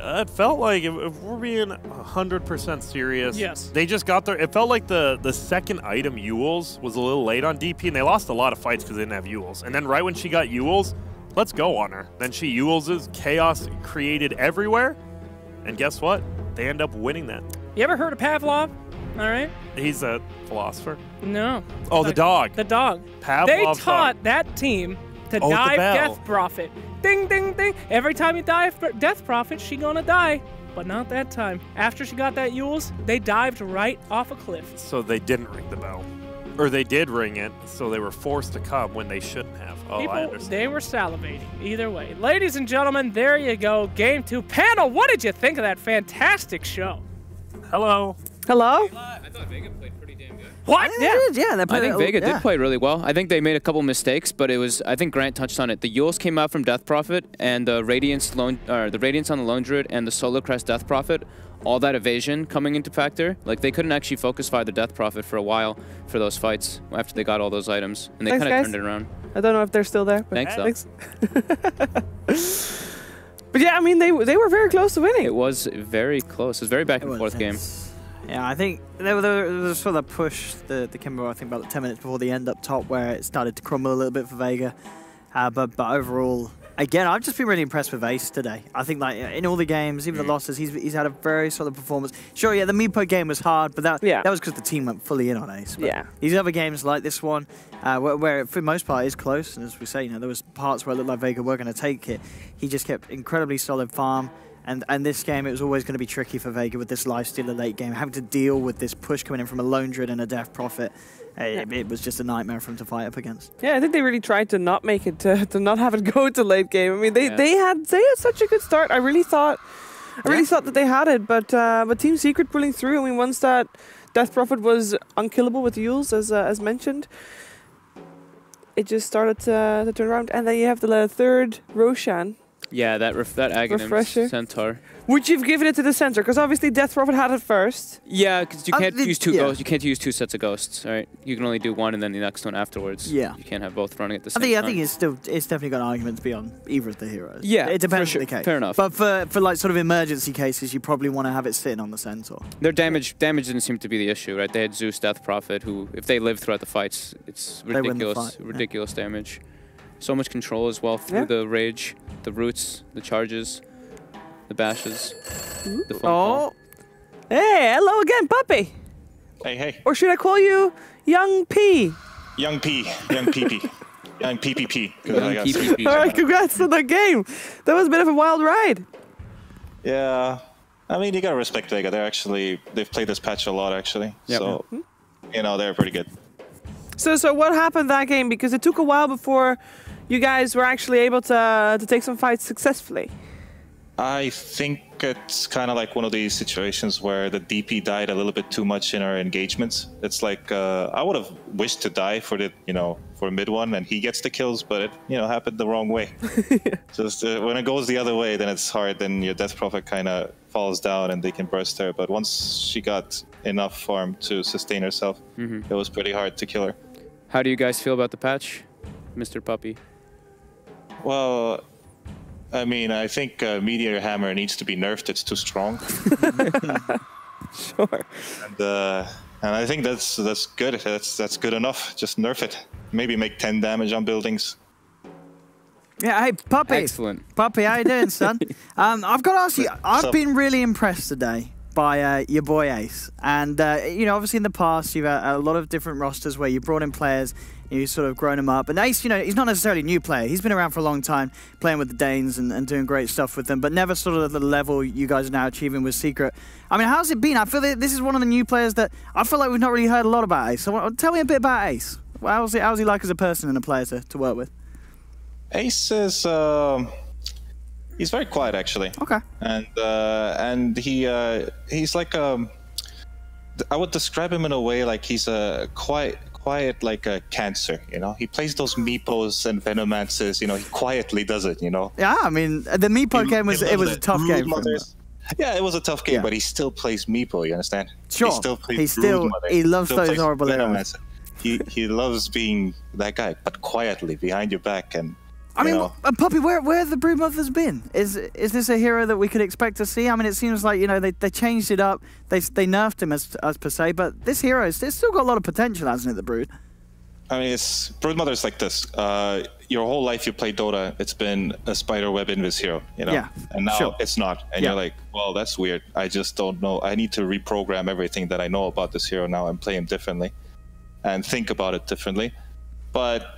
It felt like, if we're being 100% serious, yes, they just got there. It felt like the second item, Yules, was a little late on DP, and they lost a lot of fights because they didn't have Yules. And then right when she got Yules, let's go on her. Then she Yuleses, chaos created everywhere, and guess what? They end up winning that. You ever heard of Pavlov? All right. He's a philosopher. No. Oh, the dog. The dog. Pavlov's They taught dog. that team to dive Death Prophet. Ding, ding, ding. Every time you dive Death Prophet, she gonna die. But not that time. After she got that Yules, they dived right off a cliff. So they didn't ring the bell. Or they did ring it, so they were forced to come when they shouldn't have. Oh, I understand. They were salivating. Either way. Ladies and gentlemen, there you go. Game 2. Panel, what did you think of that fantastic show? Hello. Hello? I thought Vega played pretty damn good. What? Yeah, I think Vega did play really well. I think they made a couple mistakes, but it was, I think Grant touched on it. The Yules came out from Death Prophet, and the Radiance on the Lone Druid and the Solar Crest Death Prophet, all that evasion coming into factor. Like, they couldn't actually focus fire the Death Prophet for a while for those fights after they got all those items, and they kind of turned it around. I don't know if they're still there. But Thanks. But yeah, I mean, they were very close to winning. It was very close. It was a very back and forth game. Yeah, I think there was sort of push, the Kimber, I think, about 10 minutes before the end up top, where it started to crumble a little bit for Vega. But overall, again, I've just been really impressed with Ace today. I think, like, in all the games, even the losses, he's had a very solid performance. Sure, yeah, the Meepo game was hard, but that was because the team went fully in on Ace. But these other games, like this one, where for the most part is close, and as we say, there was parts where it looked like Vega were going to take it. He just kept incredibly solid farm. And this game, it was always going to be tricky for Vega with this Lifestealer late game, having to deal with this push coming in from a Lone Druid and a Death Prophet. It was just a nightmare for him to fight up against. Yeah, I think they really tried to not make it, to not have it go to late game. I mean, they had such a good start. I really thought that they had it, but Team Secret pulling through. I mean, once that Death Prophet was unkillable with Yules, as mentioned, it just started to turn around. And then you have the third Roshan Yeah, that Aghanim Refresher. Centaur. Would you've given it to the center? Because obviously Death Prophet had it first. Yeah, because you can't use two yeah. ghosts. You can't use two sets of ghosts. All right, you can only do one and then the next one afterwards. Yeah. You can't have both running at the same time. I think it's definitely got an argument to be on either of the heroes. Yeah, it depends for on the case. Fair enough. But for like sort of emergency cases, you probably want to have it sitting on the centaur. Their damage didn't seem to be the issue, right? They had Zeus, Death Prophet, who if they live throughout the fights, it's ridiculous damage. So much control as well through the rage, the roots, the charges, the bashes, the phone call. Hey, hello again, Puppey. Hey. Or should I call you Young P? Young P. Young PP. Young PPP. PPP. All right, congrats on that game. That was a bit of a wild ride. Yeah. I mean, you gotta respect Vega. They've played this patch a lot, actually. Yep. So, you know, they're pretty good. So what happened that game? Because it took a while before you guys were actually able to take some fights successfully. I think it's kind of like one of these situations where the DP died a little bit too much in our engagements. It's like I would have wished to die for for mid one and he gets the kills, but it happened the wrong way. Just when it goes the other way, then it's hard. Then your Death Prophet kind of falls down and they can burst her. But once she got enough farm to sustain herself, it was pretty hard to kill her. How do you guys feel about the patch, Mr. Puppey? Well, I mean, I think Meteor Hammer needs to be nerfed. It's too strong. Sure. And I think that's good. That's good enough. Just nerf it. Maybe make 10 damage on buildings. Yeah, hey, Puppey. Excellent. Puppey, how you doing, son? I've got to ask you, I've been really impressed today by your boy Ace. And, obviously in the past, you've had a lot of different rosters where you brought in players, you've sort of grown him up. And Ace, he's not necessarily a new player. He's been around for a long time, playing with the Danes and doing great stuff with them, but never sort of at the level you guys are now achieving with Secret. I mean, how's it been? I feel that this is one of the new players that I feel like we've not really heard a lot about Ace. So tell me a bit about Ace. How's he like as a person and a player to work with? Ace is... he's very quiet, actually. Okay. And he's like I would describe him in a way like he's a quiet like a cancer. He plays those Meepos and Venomances. He quietly does it. Yeah, I mean the Meepo game was a tough game for him. Yeah, it was a tough game, but he still plays Meepo. You understand? Sure. He loves those horrible arrows. He loves being that guy, but quietly behind your back and. I mean, Puppey, where have the Broodmothers been? Is this a hero that we could expect to see? I mean, it seems like they changed it up, they nerfed him as per se, but this hero it's still got a lot of potential, hasn't it? The Brood. I mean, Broodmother's like this. Your whole life you play Dota, it's been a spiderweb invis hero, Yeah. And now it's not, and you're like, well, that's weird. I just don't know. I need to reprogram everything that I know about this hero now and play him differently, and think about it differently. But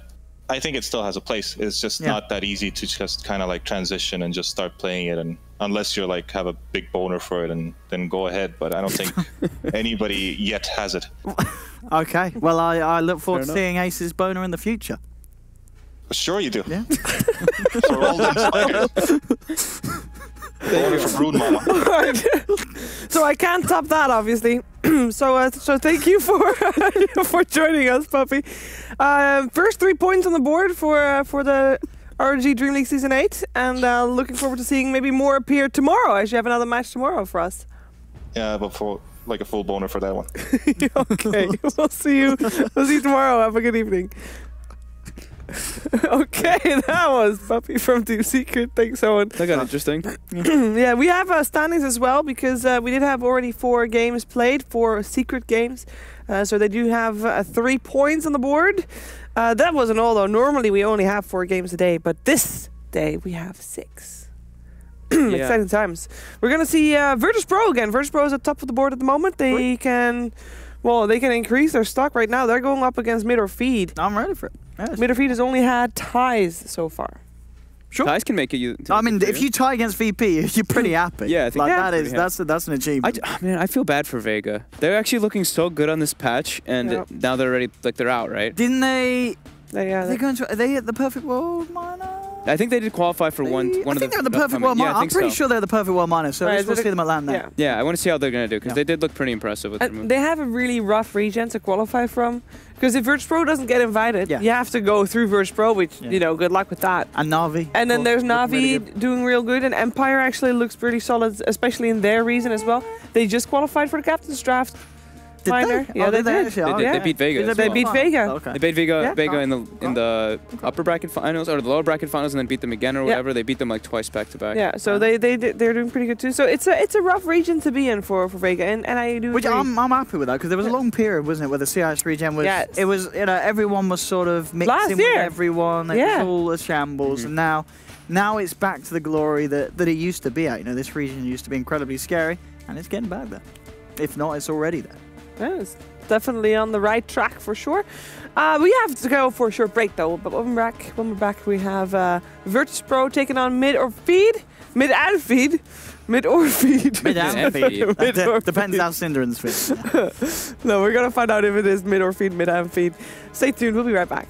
I think it still has a place. It's just not that easy to just kind of like transition and just start playing it, and unless you're like have a big boner for it, and then go ahead. But I don't think anybody yet has it. Okay. Well, I look forward to seeing Ace's boner in the future. Sure you do. Yeah. For all them spiders. Boner for Brood Mama. So I can't top that, obviously. So thank you for joining us, Puppey. First 3 points on the board for the ROG DreamLeague Season 8, and looking forward to seeing maybe more appear tomorrow, as you have another match tomorrow for us. Yeah, but for like a full boner for that one. Okay, we'll see you tomorrow. Have a good evening. Okay, that was Puppey from Team Secret. Thanks, Owen. That got interesting. Yeah, we have standings as well, because we did have already 4 games played, 4 secret games. So they do have 3 points on the board. That wasn't all, though. Normally we only have 4 games a day, but this day we have 6. Exciting times. We're going to see Virtus Pro again. Virtus Pro is at top of the board at the moment. They can increase their stock right now. They're going up against Mid or Feed. I'm ready for it. Yes. Mid or Feed has only had ties so far. Sure. Ties can make it. I mean, if you tie against VP, you're pretty happy. Yeah, I think that's an achievement. I feel bad for Vega. They're actually looking so good on this patch, and now they're already they're out, right? Didn't they? Are they at the perfect world minor? I think they did qualify for one of the. I think they're the perfect world minor. I'm pretty sure they're the perfect world minor, so we'll see them at LAN there. Yeah, I want to see how they're going to do, because they did look pretty impressive with their move. They have a really rough region to qualify from, because if Virtus Pro doesn't get invited, you have to go through Virtus Pro, which, you know, good luck with that. And Na'Vi. And then there's Na'Vi doing real good, and Empire actually looks pretty solid, especially in their region as well. They just qualified for the Captain's Draft. Did they? Yeah, they did. They beat Vega. They beat Vega. They beat Vega in the upper bracket finals or the lower bracket finals, and then beat them again or whatever. They beat them like twice back to back. Yeah, so they're doing pretty good too. So it's a rough region to be in for Vega, and I do. Which I'm happy with that, because there was a long period, wasn't it, where the CIS region was. Yes. It was, you know, everyone was sort of mixing with everyone. It was all a shambles, and now it's back to the glory that it used to be at. You know, this region used to be incredibly scary, and it's getting back there. If not, it's already there. Yeah, it's definitely on the right track for sure. We have to go for a short break though, but when we're back, we have Virtus Pro taking on Mid and Feed. Mid and Feed. Depends how Synderen's fit. No, we're gonna find out if it is Mid or Feed, Mid and Feed. Stay tuned, we'll be right back.